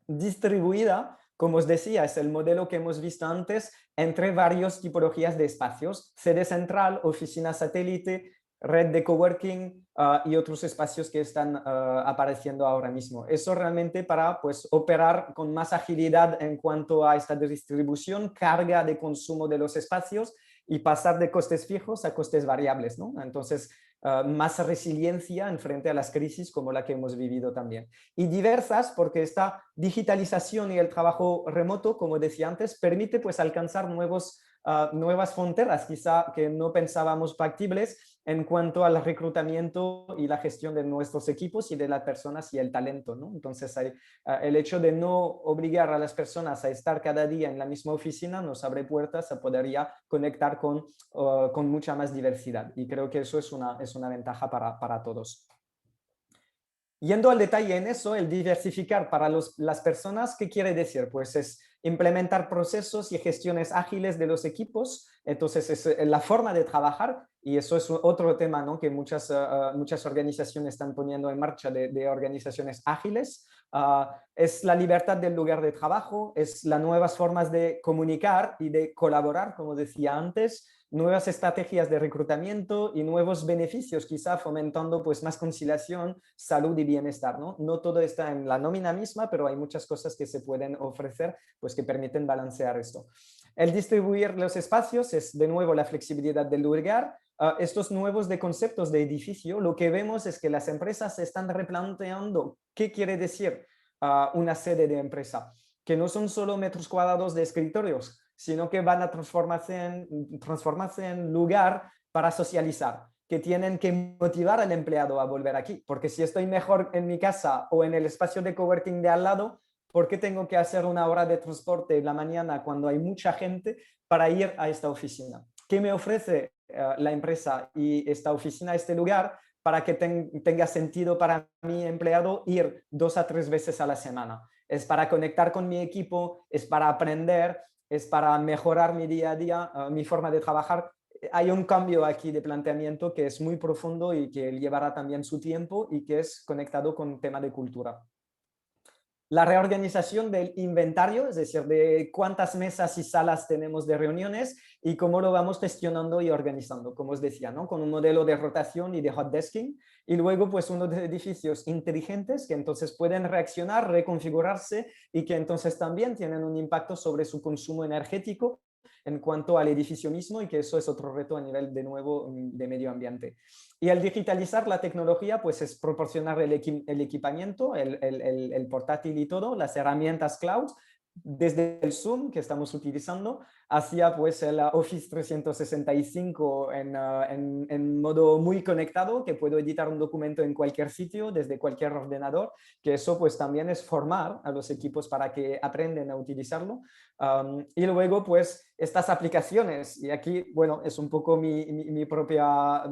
Distribuida, como os decía, es el modelo que hemos visto antes entre varias tipologías de espacios, sede central, oficina satélite, red de coworking y otros espacios que están apareciendo ahora mismo. Eso realmente para pues, operar con más agilidad en cuanto a esta distribución, carga de consumo de los espacios y pasar de costes fijos a costes variables, ¿no? Entonces, más resiliencia en frente a las crisis como la que hemos vivido también. Y diversas porque esta digitalización y el trabajo remoto, como decía antes, permite pues alcanzar nuevas fronteras quizá que no pensábamos factibles en cuanto al reclutamiento y la gestión de nuestros equipos y de las personas y el talento, ¿no? Entonces, el hecho de no obligar a las personas a estar cada día en la misma oficina nos abre puertas a poder ya conectar con mucha más diversidad. Y creo que eso es una ventaja para todos. Yendo al detalle en eso, el diversificar para las personas, ¿qué quiere decir? Pues es implementar procesos y gestiones ágiles de los equipos. Entonces, es la forma de trabajar y eso es otro tema, ¿no? Que muchas organizaciones están poniendo en marcha de organizaciones ágiles. Es la libertad del lugar de trabajo, es las nuevas formas de comunicar y de colaborar, como decía antes, nuevas estrategias de reclutamiento y nuevos beneficios, quizá fomentando pues más conciliación, salud y bienestar, ¿no? No todo está en la nómina misma, pero hay muchas cosas que se pueden ofrecer pues que permiten balancear esto. El distribuir los espacios es de nuevo la flexibilidad del lugar. Estos nuevos de conceptos de edificio, lo que vemos es que las empresas se están replanteando qué quiere decir una sede de empresa, que no son solo metros cuadrados de escritorios, sino que van a transformarse en lugar para socializar, que tienen que motivar al empleado a volver aquí, porque si estoy mejor en mi casa o en el espacio de coworking de al lado, ¿por qué tengo que hacer una hora de transporte en la mañana cuando hay mucha gente para ir a esta oficina? ¿Qué me ofrece la empresa y esta oficina, este lugar, para que tenga sentido para mi empleado ir 2 a 3 veces a la semana? Es para conectar con mi equipo, es para aprender, es para mejorar mi día a día, mi forma de trabajar. Hay un cambio aquí de planteamiento que es muy profundo y que llevará también su tiempo y que es conectado con el tema de cultura. La reorganización del inventario, es decir, de cuántas mesas y salas tenemos de reuniones y cómo lo vamos gestionando y organizando, como os decía, ¿no? Con un modelo de rotación y de hot desking. Y luego, pues, unos edificios inteligentes que entonces pueden reaccionar, reconfigurarse y que entonces también tienen un impacto sobre su consumo energético en cuanto al edificio mismo y que eso es otro reto a nivel, de nuevo, de medio ambiente. Y al digitalizar la tecnología, pues es proporcionar el equipamiento, el portátil y todo, las herramientas cloud, desde el Zoom que estamos utilizando hacia pues el Office 365 en modo muy conectado, que puedo editar un documento en cualquier sitio, desde cualquier ordenador, que eso pues también es formar a los equipos para que aprenden a utilizarlo. Y luego pues estas aplicaciones, y aquí bueno, es un poco mi propia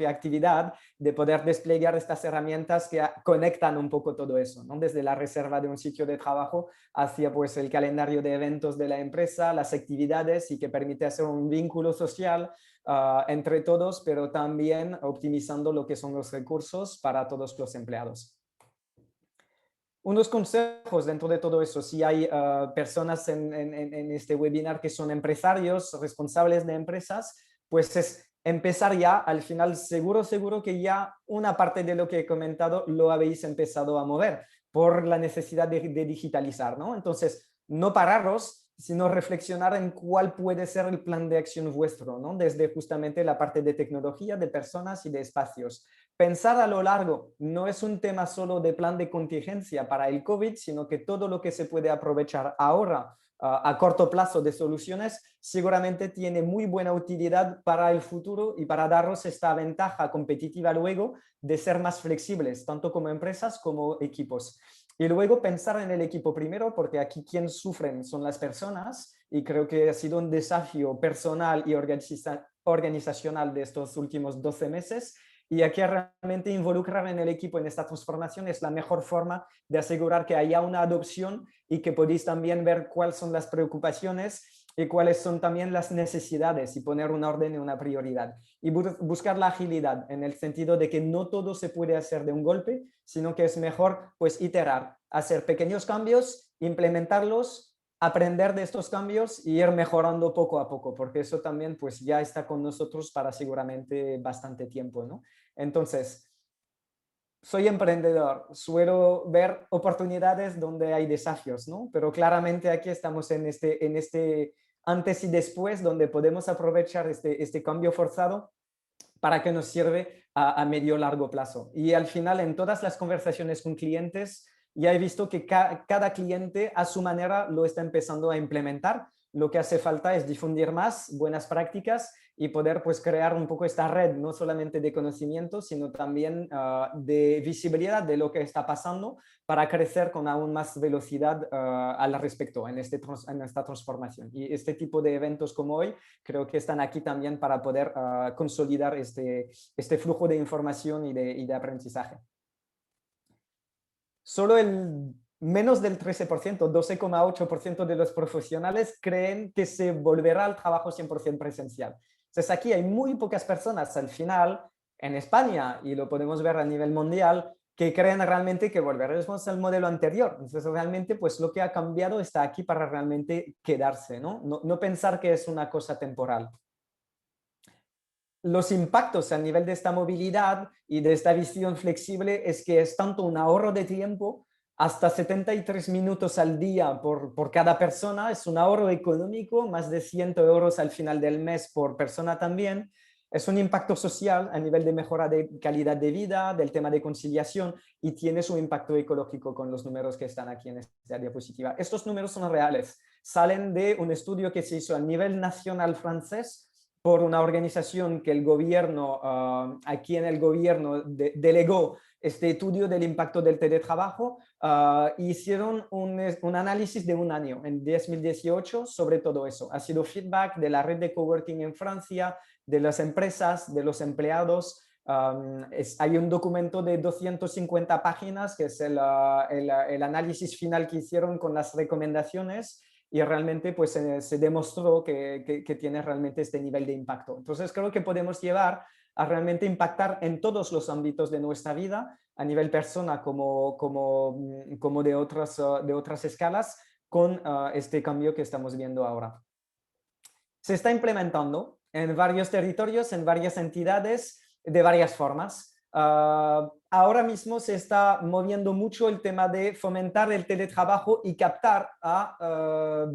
actividad de poder desplegar estas herramientas que conectan un poco todo eso, ¿no? Desde la reserva de un sitio de trabajo hacia pues el calendario de eventos de la empresa, las actividades y que permite hacer un vínculo social entre todos, pero también optimizando lo que son los recursos para todos los empleados. Unos consejos dentro de todo eso, si hay personas en este webinar que son empresarios, responsables de empresas, pues es empezar ya, al final seguro que ya una parte de lo que he comentado lo habéis empezado a mover por la necesidad de digitalizar, ¿no? Entonces, no pararos, sino reflexionar en cuál puede ser el plan de acción vuestro, ¿no? Desde justamente la parte de tecnología, de personas y de espacios. Pensar a lo largo no es un tema solo de plan de contingencia para el COVID, sino que todo lo que se puede aprovechar ahora a corto plazo de soluciones, seguramente tiene muy buena utilidad para el futuro y para daros esta ventaja competitiva luego de ser más flexibles, tanto como empresas como equipos. Y luego pensar en el equipo primero, porque aquí quien sufren son las personas y creo que ha sido un desafío personal y organizacional de estos últimos 12 meses. Y aquí realmente involucrar en el equipo en esta transformación es la mejor forma de asegurar que haya una adopción y que podéis también ver cuáles son las preocupaciones y cuáles son también las necesidades y poner un orden y una prioridad. Y buscar la agilidad en el sentido de que no todo se puede hacer de un golpe, sino que es mejor pues iterar, hacer pequeños cambios, implementarlos, aprender de estos cambios y ir mejorando poco a poco, porque eso también pues ya está con nosotros para seguramente bastante tiempo, ¿no? Entonces, soy emprendedor, suelo ver oportunidades donde hay desafíos, ¿no? Pero claramente aquí estamos en este antes y después, donde podemos aprovechar este cambio forzado para que nos sirve a medio largo plazo. Y al final, en todas las conversaciones con clientes, ya he visto que cada cliente a su manera lo está empezando a implementar. Lo que hace falta es difundir más buenas prácticas y poder pues crear un poco esta red, no solamente de conocimiento, sino también de visibilidad de lo que está pasando para crecer con aún más velocidad al respecto en esta transformación. Y este tipo de eventos como hoy creo que están aquí también para poder consolidar este flujo de información y de aprendizaje. Solo el menos del 13%, 12,8% de los profesionales creen que se volverá al trabajo 100% presencial. Entonces aquí hay muy pocas personas al final en España, y lo podemos ver a nivel mundial, que creen realmente que volveremos al modelo anterior. Entonces realmente pues lo que ha cambiado está aquí para realmente quedarse, ¿no? No pensar que es una cosa temporal. Los impactos a nivel de esta movilidad y de esta visión flexible es que es tanto un ahorro de tiempo, hasta 73 minutos al día por cada persona, es un ahorro económico, más de 100 euros al final del mes por persona también. Es un impacto social a nivel de mejora de calidad de vida, del tema de conciliación, y tiene su impacto ecológico con los números que están aquí en esta diapositiva. Estos números son reales, salen de un estudio que se hizo a nivel nacional francés por una organización que el gobierno, aquí en el gobierno delegó este estudio del impacto del teletrabajo. Hicieron un análisis de un año, en 2018, sobre todo eso. Ha sido feedback de la red de coworking en Francia, de las empresas, de los empleados. Hay un documento de 250 páginas, que es el análisis final que hicieron con las recomendaciones, y realmente pues se demostró que tiene realmente este nivel de impacto. Entonces creo que podemos llevar a realmente impactar en todos los ámbitos de nuestra vida, a nivel persona como de otras escalas, con este cambio que estamos viendo ahora. Se está implementando en varios territorios, en varias entidades, de varias formas. Ahora mismo se está moviendo mucho el tema de fomentar el teletrabajo y captar a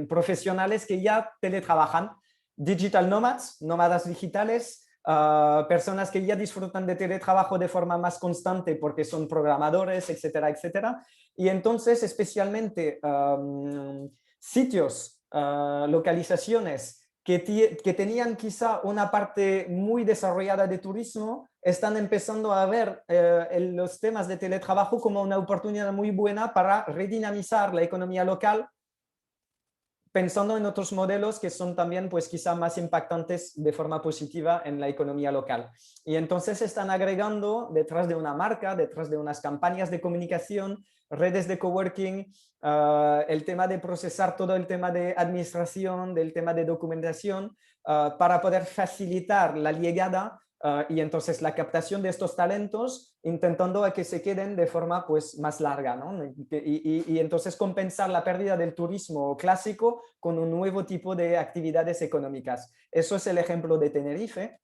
profesionales que ya teletrabajan, digital nomads, nómadas digitales, personas que ya disfrutan de teletrabajo de forma más constante porque son programadores, etcétera, etcétera. Y entonces, especialmente sitios, localizaciones que tenían quizá una parte muy desarrollada de turismo, están empezando a ver los temas de teletrabajo como una oportunidad muy buena para redinamizar la economía local, pensando en otros modelos que son también pues quizá más impactantes de forma positiva en la economía local. Y entonces están agregando detrás de una marca, detrás de unas campañas de comunicación, redes de coworking, el tema de procesar todo el tema de administración, del tema de documentación, para poder facilitar la llegada y entonces la captación de estos talentos, intentando a que se queden de forma pues más larga, ¿no? Y entonces compensar la pérdida del turismo clásico con un nuevo tipo de actividades económicas. Eso es el ejemplo de Tenerife,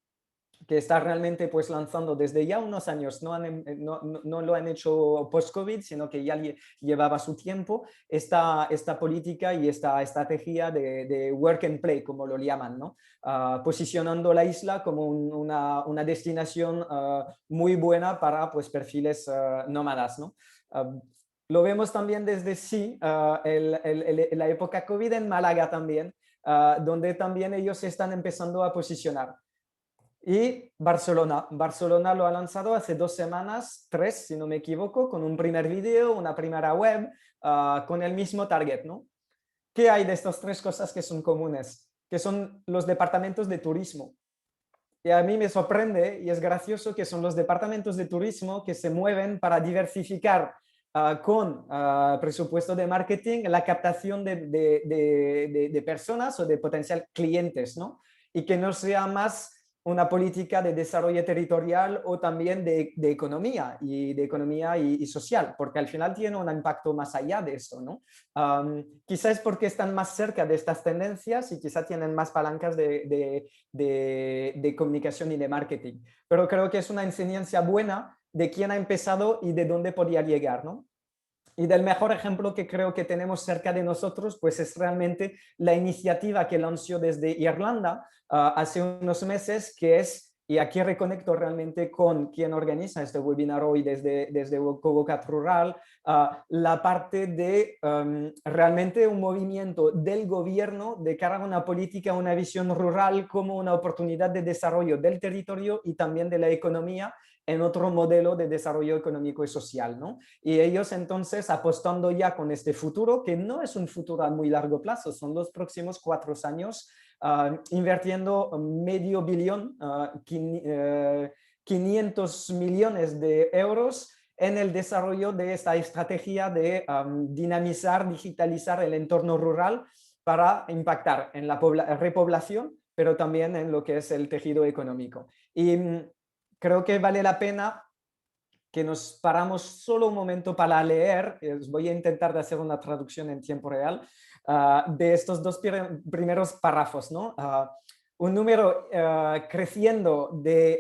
que está realmente pues lanzando desde ya unos años, no lo han hecho post-COVID, sino que ya llevaba su tiempo, esta política y esta estrategia de work and play, como lo llaman, ¿no? Posicionando la isla como una destinación muy buena para pues perfiles nómadas, ¿no? Lo vemos también desde sí, la época COVID en Málaga también, donde también ellos se están empezando a posicionar. Y Barcelona lo ha lanzado hace 2 semanas, 3 si no me equivoco, con un primer vídeo, una primera web, con el mismo target, ¿no? ¿Qué hay de estas 3 cosas que son comunes? Que son los departamentos de turismo. Y a mí me sorprende y es gracioso que son los departamentos de turismo que se mueven para diversificar con presupuesto de marketing la captación de personas o de potencial clientes, ¿no? Y que no sea más una política de desarrollo territorial o también de economía y social, porque al final tiene un impacto más allá de eso, ¿no? Quizás es porque están más cerca de estas tendencias y quizá tienen más palancas de comunicación y de marketing. Pero creo que es una enseñanza buena de quién ha empezado y de dónde podía llegar, ¿no? Y del mejor ejemplo que creo que tenemos cerca de nosotros, pues es realmente la iniciativa que lanzó desde Irlanda hace unos meses, que es, y aquí reconecto realmente con quien organiza este webinar hoy desde Covocat Rural, la parte de realmente un movimiento del gobierno de cara a una política, una visión rural como una oportunidad de desarrollo del territorio y también de la economía en otro modelo de desarrollo económico y social, ¿no? Y ellos entonces apostando ya con este futuro, que no es un futuro a muy largo plazo, son los próximos 4 años, invirtiendo medio billón, 500 millones de euros en el desarrollo de esta estrategia de dinamizar, digitalizar el entorno rural para impactar en la repoblación, pero también en lo que es el tejido económico. Y creo que vale la pena que nos paramos solo un momento para leer, voy a intentar de hacer una traducción en tiempo real, de estos 2 primeros párrafos, ¿no? Un número creciendo de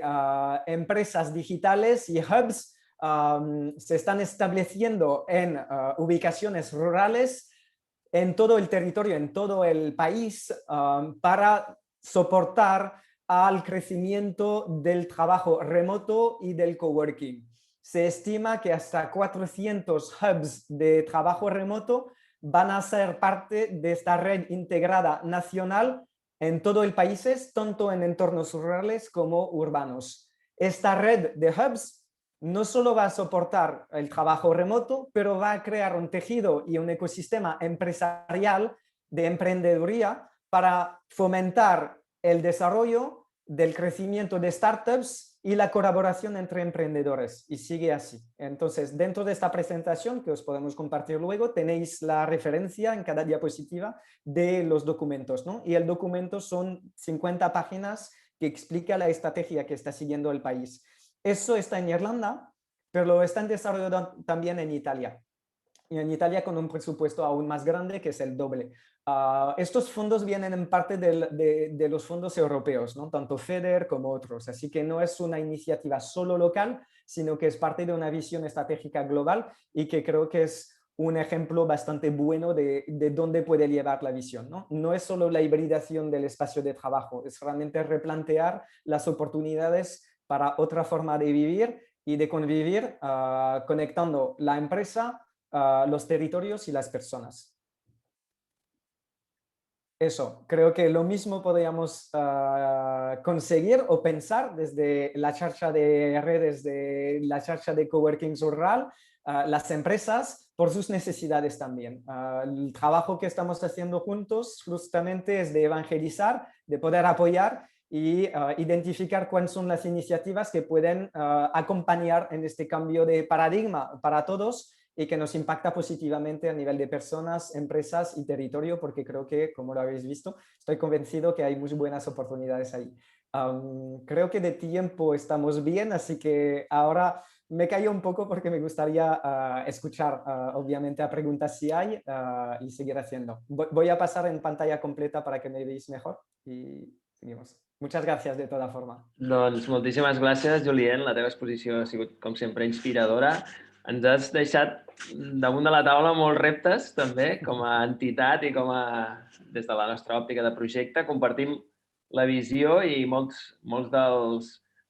empresas digitales y hubs se están estableciendo en ubicaciones rurales en todo el territorio, en todo el país, para soportar al crecimiento del trabajo remoto y del coworking. Se estima que hasta 400 hubs de trabajo remoto van a ser parte de esta red integrada nacional en todo el país, tanto en entornos rurales como urbanos. Esta red de hubs no solo va a soportar el trabajo remoto, pero va a crear un tejido y un ecosistema empresarial de emprendeduría para fomentar el desarrollo del crecimiento de startups y la colaboración entre emprendedores. Y sigue así. Entonces, dentro de esta presentación, que os podemos compartir luego, tenéis la referencia en cada diapositiva de los documentos, ¿no? Y el documento son 50 páginas que explica la estrategia que está siguiendo el país. Eso está en Irlanda, pero lo están desarrollando también en Italia. Y en Italia con un presupuesto aún más grande, que es el doble. Estos fondos vienen en parte de los fondos europeos, ¿no? Tanto FEDER como otros. Así que no es una iniciativa solo local, sino que es parte de una visión estratégica global y que creo que es un ejemplo bastante bueno de dónde puede llevar la visión, ¿no? No es solo la hibridación del espacio de trabajo, es realmente replantear las oportunidades para otra forma de vivir y de convivir, conectando la empresa, los territorios y las personas. Eso, creo que lo mismo podríamos conseguir o pensar desde la charcha de redes, de la charcha de coworking rural, las empresas por sus necesidades también. El trabajo que estamos haciendo juntos justamente es de evangelizar, de poder apoyar y identificar cuáles son las iniciativas que pueden acompañar en este cambio de paradigma para todos y que nos impacta positivamente a nivel de personas, empresas y territorio, porque creo que, como lo habéis visto, estoy convencido que hay muy buenas oportunidades ahí. Creo que de tiempo estamos bien, así que ahora me callo un poco porque me gustaría escuchar, obviamente, a preguntas si hay y seguir haciendo. Voy a pasar en pantalla completa para que me veáis mejor y seguimos. Muchas gracias de toda forma. Doncs moltíssimes gràcies, Julien. La teva exposició ha sigut, com sempre, inspiradora. Ens has deixat damunt de la taula molts reptes, també, com a entitat i com a, des de la nostra òptica de projecte. Compartim la visió i molts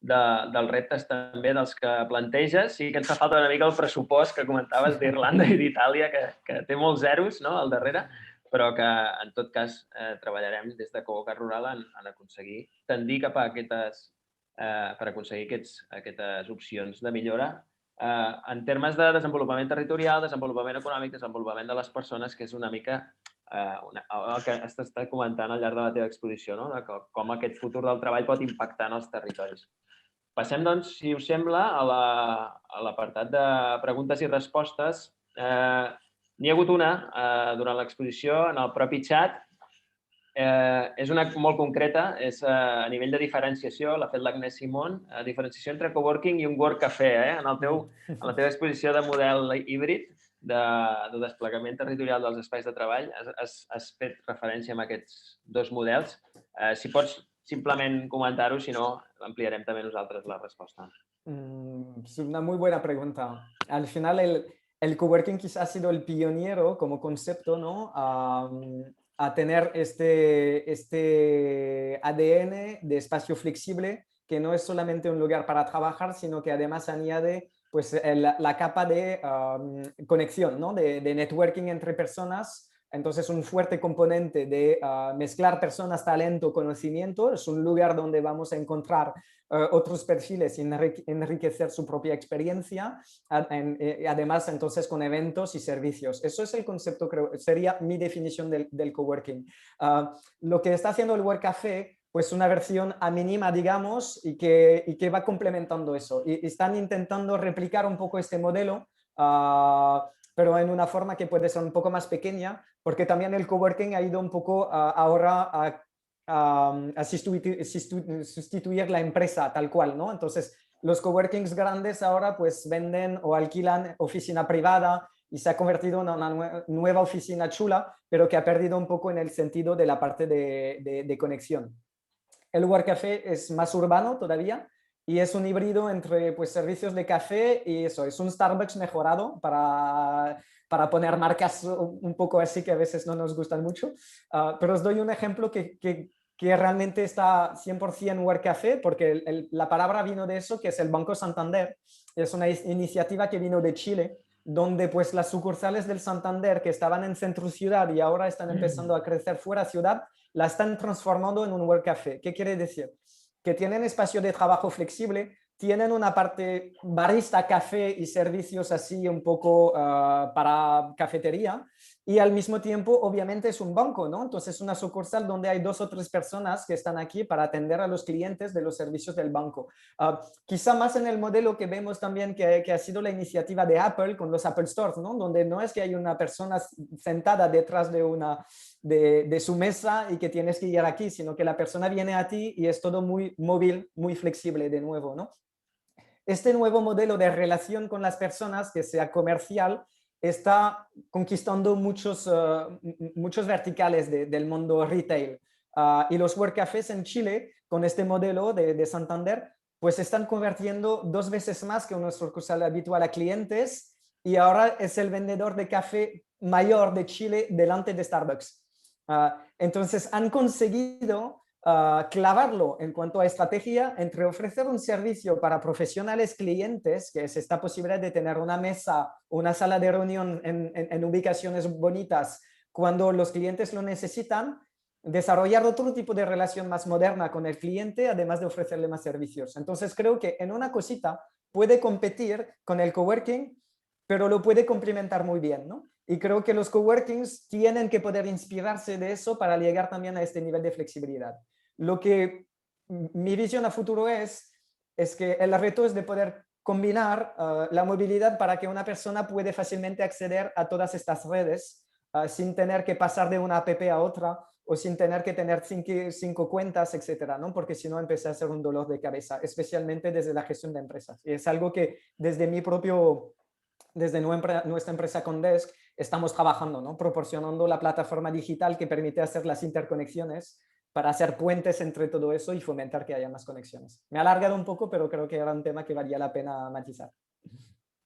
dels reptes també dels que planteges. Sí que ens fa falta una mica el pressupost que comentaves d'Irlanda i d'Itàlia, que té molts zeros, no?, al darrere, però que en tot cas treballarem des de Coworking Rural en aconseguir tendir cap a per aconseguir aquestes opcions de millora en termes de desenvolupament territorial, desenvolupament econòmic, desenvolupament de les persones, que és una mica el que has estat comentant al llarg de la teva exposició, no?, de com aquest futur del treball pot impactar en els territoris. Passem, doncs, si us sembla, a l'apartat de preguntes i respostes. N'hi ha hagut una durant l'exposició, en el propi xat. És una molt concreta, és a nivell de diferenciació, l'ha fet l'Agnès Simón, diferenciació entre coworking i un work café. En la teva exposició de model híbrid, de desplegament territorial dels espais de treball, has fet referència a aquests dos models. Si pots simplement comentar-ho, si no, ampliarem també nosaltres la resposta. Es una muy buena pregunta. Al final, el coworking quizás ha sido el pionero como concepto, ¿no?, a tener este ADN de espacio flexible, que no es solamente un lugar para trabajar, sino que además añade pues, la capa de conexión, ¿no?, de networking entre personas. Entonces, un fuerte componente de mezclar personas, talento, conocimiento. Es un lugar donde vamos a encontrar otros perfiles y enriquecer su propia experiencia, además entonces con eventos y servicios. Eso es el concepto, creo, sería mi definición del coworking. Lo que está haciendo el Work Café, pues una versión a mínima, digamos, y que va complementando eso. Y están intentando replicar un poco este modelo, pero en una forma que puede ser un poco más pequeña, porque también el coworking ha ido un poco ahora a sustituir la empresa tal cual, ¿no? Entonces, los coworkings grandes ahora pues venden o alquilan oficina privada y se ha convertido en una nueva oficina chula, pero que ha perdido un poco en el sentido de la parte de conexión. El Work Café es más urbano todavía y es un híbrido entre pues, servicios de café y eso, es un Starbucks mejorado para poner marcas un poco así que a veces no nos gustan mucho. Pero os doy un ejemplo que realmente está 100% Work Café, porque la palabra vino de eso, que es el Banco Santander. Es una iniciativa que vino de Chile, donde pues las sucursales del Santander que estaban en centro ciudad y ahora están empezando a crecer fuera ciudad, la están transformando en un Work Café. ¿Qué quiere decir? Que tienen espacio de trabajo flexible, tienen una parte barista, café y servicios así un poco para cafetería, y al mismo tiempo obviamente es un banco, ¿no? Entonces es una sucursal donde hay 2 o 3 personas que están aquí para atender a los clientes de los servicios del banco. Quizá más en el modelo que vemos también que ha sido la iniciativa de Apple con los Apple Stores, ¿no? Donde no es que hay una persona sentada detrás de su mesa y que tienes que ir aquí, sino que la persona viene a ti y es todo muy móvil, muy flexible de nuevo, ¿no? Este nuevo modelo de relación con las personas, que sea comercial, está conquistando muchos verticales del mundo retail. Y los Work Cafés en Chile, con este modelo de Santander, pues están convirtiendo 2 veces más que una sucursal habitual a clientes, y ahora es el vendedor de café mayor de Chile delante de Starbucks. Entonces han conseguido clavarlo en cuanto a estrategia entre ofrecer un servicio para profesionales clientes, que es esta posibilidad de tener una mesa, una sala de reunión en ubicaciones bonitas cuando los clientes lo necesitan, desarrollar otro tipo de relación más moderna con el cliente, además de ofrecerle más servicios. Entonces creo que en una cosita puede competir con el coworking, pero lo puede complementar muy bien, ¿no? Y creo que los coworkings tienen que poder inspirarse de eso para llegar también a este nivel de flexibilidad. Lo que mi visión a futuro es que el reto es de poder combinar la movilidad para que una persona puede fácilmente acceder a todas estas redes sin tener que pasar de una app a otra o sin tener que tener 5 cuentas, etcétera, ¿no? Porque si no empieza a ser un dolor de cabeza, especialmente desde la gestión de empresas. Y es algo que desde nuestra empresa Condesk estamos trabajando, ¿no? Proporcionando la plataforma digital que permite hacer las interconexiones para hacer puentes entre todo eso y fomentar que haya más conexiones. Me he alargado un poco, pero creo que era un tema que valía la pena matizar.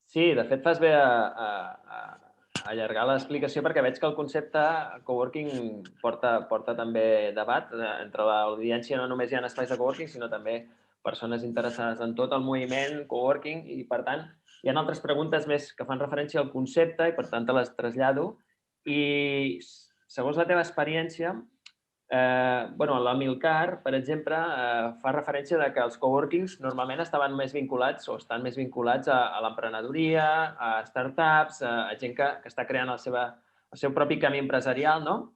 Sí, de fet fas bé a allargar l'explicació, perquè veig que el concepte coworking porta també debat entre l'audiència. No només hi ha espais de coworking, sinó també persones interessades en tot el moviment, coworking, i per tant hi ha altres preguntes més que fan referència al concepte i per tant te les trasllado. I segons la teva experiència, l'Amilcar, per exemple, fa referència de que els coworkings normalment estaven més vinculats o estan més vinculats a l'emprenedoria, a startups, a gent que està creant el seu propi camí empresarial, no?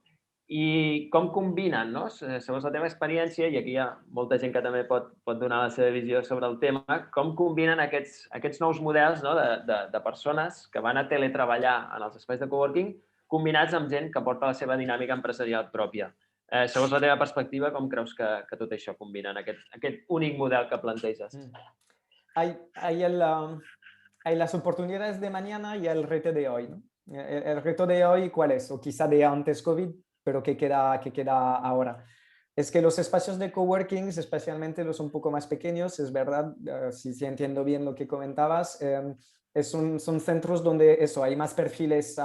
I com combinen, no? Segons la teva experiència, i aquí hi ha molta gent que també pot donar la seva visió sobre el tema, com combinen aquests nous models, no? de persones que van a teletreballar en els espais de coworking combinats amb gent que porta la seva dinàmica empresarial pròpia. Segons la teva perspectiva, com creus que tot això combina en aquest únic model que planteges? Hay las oportunidades de mañana y el reto de hoy, ¿no? El reto de hoy, ¿cuál es? O quizá de antes COVID, pero que queda ahora. Es que los espacios de coworkings, especialmente los un poco más pequeños, es verdad, si entiendo bien lo que comentabas, son centros donde hay más perfiles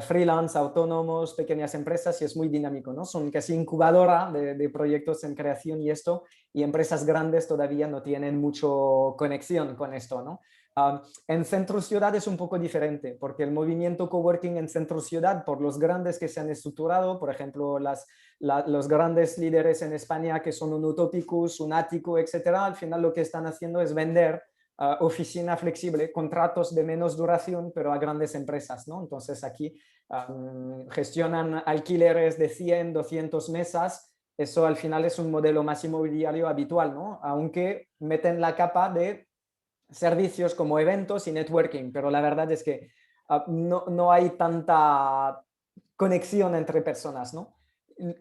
freelance, autónomos, pequeñas empresas y es muy dinámico, ¿no? Son casi incubadora de proyectos en creación y empresas grandes todavía no tienen mucho conexión con esto, ¿no? En centro ciudad es un poco diferente, porque el movimiento coworking en centro ciudad, por los grandes que se han estructurado, por ejemplo, los grandes líderes en España que son un Utopicus, un Ático, etcétera, al final lo que están haciendo es vender oficina flexible, contratos de menos duración, pero a grandes empresas, ¿no? Entonces aquí gestionan alquileres de 100, 200 mesas. Eso al final es un modelo más inmobiliario habitual, ¿no? Aunque meten la capa de servicios como eventos y networking, pero la verdad es que no hay tanta conexión entre personas, ¿no?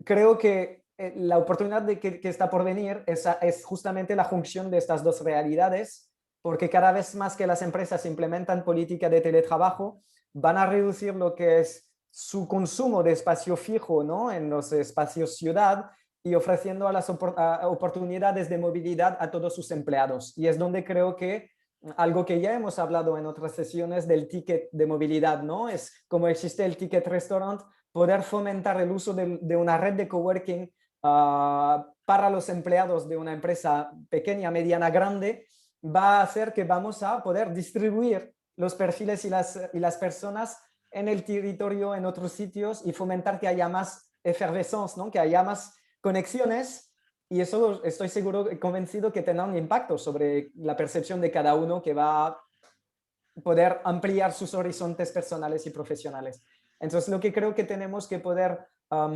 Creo que la oportunidad que está por venir es justamente la junción de estas dos realidades, porque cada vez más que las empresas implementan política de teletrabajo, van a reducir lo que es su consumo de espacio fijo, ¿no? En los espacios ciudad y ofreciendo las oportunidades de movilidad a todos sus empleados. Y es donde creo que algo que ya hemos hablado en otras sesiones del ticket de movilidad, ¿no? Es como existe el ticket restaurant, poder fomentar el uso de una red de coworking para los empleados de una empresa pequeña, mediana, grande, va a hacer que vamos a poder distribuir los perfiles y las personas en el territorio, en otros sitios y fomentar que haya más efervescencia, ¿no? Que haya más conexiones. Y eso estoy convencido que tendrá un impacto sobre la percepción de cada uno, que va a poder ampliar sus horizontes personales y profesionales. Entonces, lo que creo que tenemos que poder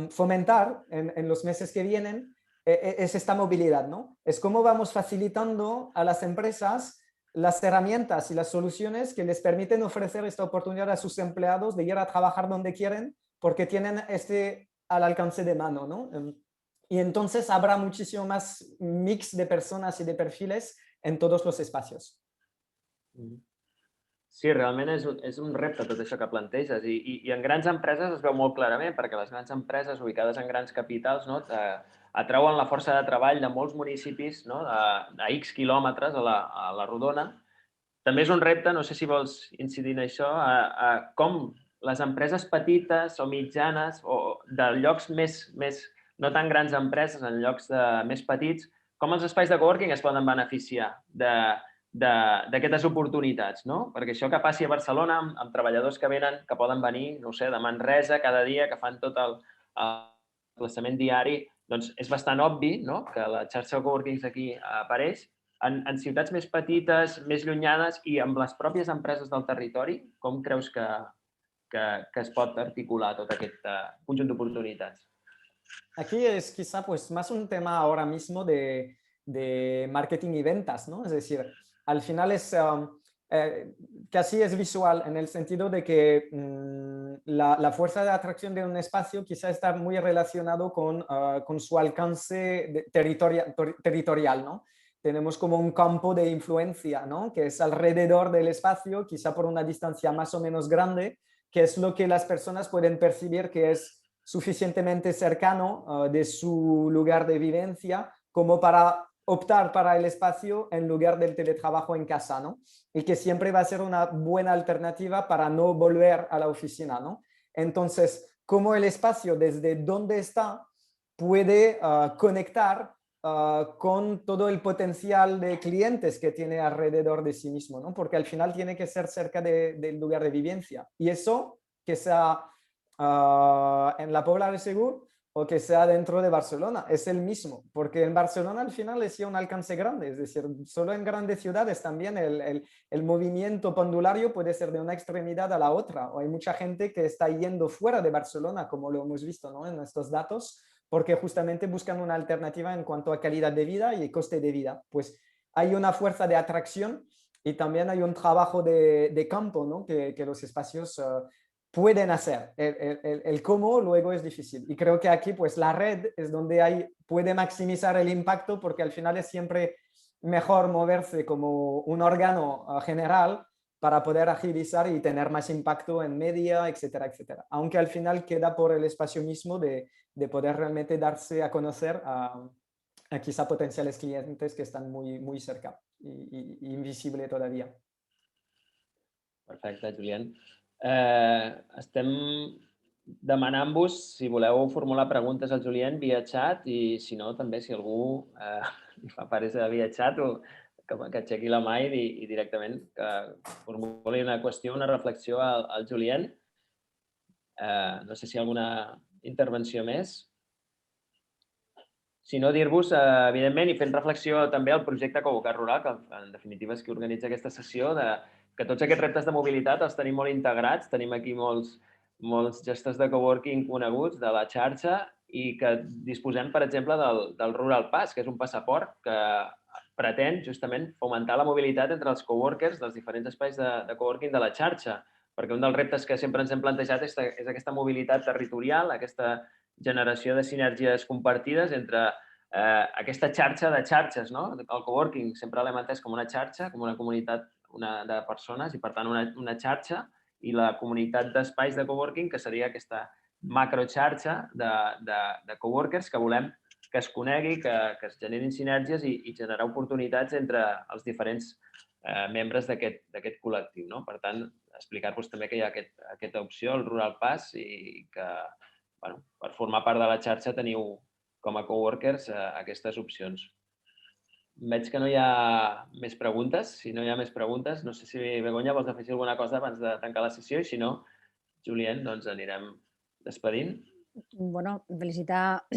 fomentar en los meses que vienen es esta movilidad, ¿no? Es cómo vamos facilitando a las empresas las herramientas y las soluciones que les permiten ofrecer esta oportunidad a sus empleados de ir a trabajar donde quieren, porque tienen al alcance de mano, ¿no? Y entonces habrá muchísimo más mix de personas y de perfiles en todos los espacios. Sí, realment és un repte tot això que planteges i en grans empreses es veu molt clarament perquè les grans empreses ubicades en grans capitals, no, atrauen la força de treball de molts municipis, no, a X quilòmetres a la rodona. També és un repte, no sé si vols incidir en això, a com les empreses petites o mitjanes o de llocs més no tan grans empreses, en llocs més petits, com els espais de coworking es poden beneficiar d'aquestes oportunitats, no? Perquè això que passi a Barcelona amb treballadors que poden venir, no sé, de Manresa cada dia, que fan tot el desplaçament diari, doncs és bastant obvi, no?, que la xarxa de coworkings aquí apareix. En ciutats més petites, més llunyanes i amb les pròpies empreses del territori, com creus que es pot articular tot aquest conjunt d'oportunitats? Aquí es quizá pues más un tema ahora mismo de marketing y ventas, ¿no? Es decir, al final es casi es visual en el sentido de que la fuerza de atracción de un espacio quizá está muy relacionado con su alcance territorial, ¿no? Tenemos como un campo de influencia, ¿no? Que es alrededor del espacio, quizá por una distancia más o menos grande, que es lo que las personas pueden percibir que es suficientemente cercano de su lugar de vivencia como para optar para el espacio en lugar del teletrabajo en casa, ¿no? Y que siempre va a ser una buena alternativa para no volver a la oficina, ¿no? Entonces, cómo el espacio desde donde está puede conectar con todo el potencial de clientes que tiene alrededor de sí mismo, ¿no? Porque al final tiene que ser cerca del lugar de vivencia. Y eso, que sea en la Pobla de Segur o que sea dentro de Barcelona, es el mismo, porque en Barcelona al final es ya un alcance grande, es decir, solo en grandes ciudades también el movimiento pendulario puede ser de una extremidad a la otra, o hay mucha gente que está yendo fuera de Barcelona, como lo hemos visto, ¿no? En estos datos, porque justamente buscan una alternativa en cuanto a calidad de vida y coste de vida. Pues hay una fuerza de atracción y también hay un trabajo de campo, ¿no? Que los espacios pueden hacer. El cómo luego es difícil. Y creo que aquí pues la red es donde puede maximizar el impacto, porque al final es siempre mejor moverse como un órgano general para poder agilizar y tener más impacto en media, etcétera, etcétera. Aunque al final queda por el espacio mismo de poder realmente darse a conocer a quizá potenciales clientes que están muy, muy cerca y invisible todavía. Perfecte, Julián. Estem demanant-vos si voleu formular preguntes al Julián via xat i, si no, també si algú li fa pares via xat o que aixequi la mà i directament que formuli una qüestió, una reflexió al Julián. No sé si hi ha alguna intervenció més. Si no, dir-vos, evidentment, i fent reflexió també al projecte Coworking Rural, que en definitiva és qui organitza aquesta sessió, que tots aquests reptes de mobilitat els tenim molt integrats. Tenim aquí molts gestors de coworking coneguts de la xarxa i que disposem, per exemple, del Rural Pass, que és un passaport que pretén justament fomentar la mobilitat entre els coworkers dels diferents espais de coworking de la xarxa, perquè un dels reptes que sempre ens hem plantejat és aquesta mobilitat territorial, aquesta generació de sinergies compartides entre aquesta xarxa de xarxes, no? El coworking sempre l'hem entès com una xarxa, com una comunitat de persones i, per tant, una xarxa, i la comunitat d'espais de coworking, que seria aquesta macroxarxa de coworkers que volem que es conegui, que es generin sinergies i generar oportunitats entre els diferents membres d'aquest col·lectiu, no? Per tant, explicar-vos també que hi ha aquesta opció, el Rural Pass, i que per formar part de la xarxa teniu com a coworkers aquestes opcions. Veig que no hi ha més preguntes. Si no hi ha més preguntes, no sé si Begoña vols afegir alguna cosa abans de tancar la sessió, i si no, Julián, doncs anirem despedint. Bueno, felicitar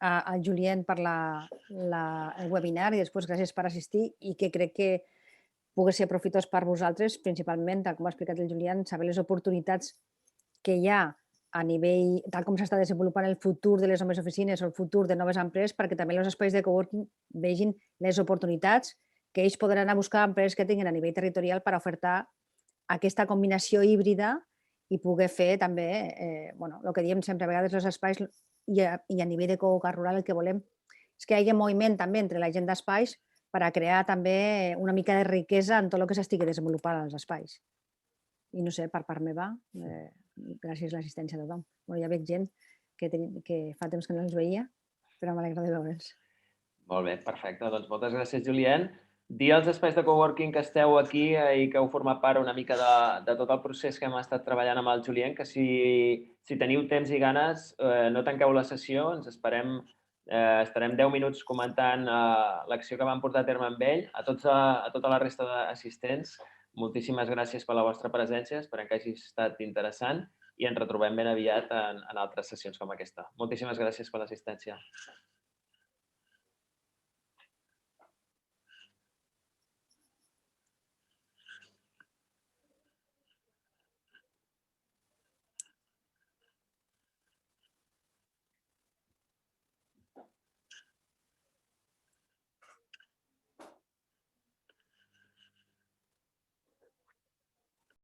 a Julián per el webinar i després gràcies per assistir, i que crec que pugui ser profitós per vosaltres, principalment, tal com ha explicat el Julián, saber les oportunitats que hi ha a nivell, tal com s'està desenvolupant el futur de les noves oficines o el futur de noves empreses, perquè també els espais de coworking vegin les oportunitats que ells podran anar a buscar empreses que tinguin a nivell territorial per ofertar aquesta combinació híbrida i poder fer també, el que diem sempre, a vegades els espais i a nivell de coworking rural el que volem és que hi hagi moviment també entre la gent d'espais per a crear també una mica de riquesa en tot el que s'estigui desenvolupant als espais. I no sé, per part meva, gràcies a l'assistència de tothom. Ja veig gent que fa temps que no els veia, però m'alegra de veure'ls. Molt bé, perfecte. Doncs moltes gràcies, Julián. Dir als espais de coworking que esteu aquí i que heu format part una mica de tot el procés que hem estat treballant amb el Julián, que si teniu temps i ganes, no tanqueu la sessió, ens esperem, estarem 10 minuts comentant l'acció que vam portar a terme amb ell. A tota la resta d'assistents, moltíssimes gràcies per la vostra presència, esperem que hagi estat interessant i ens retrobem ben aviat en altres sessions com aquesta. Moltíssimes gràcies per l'assistència.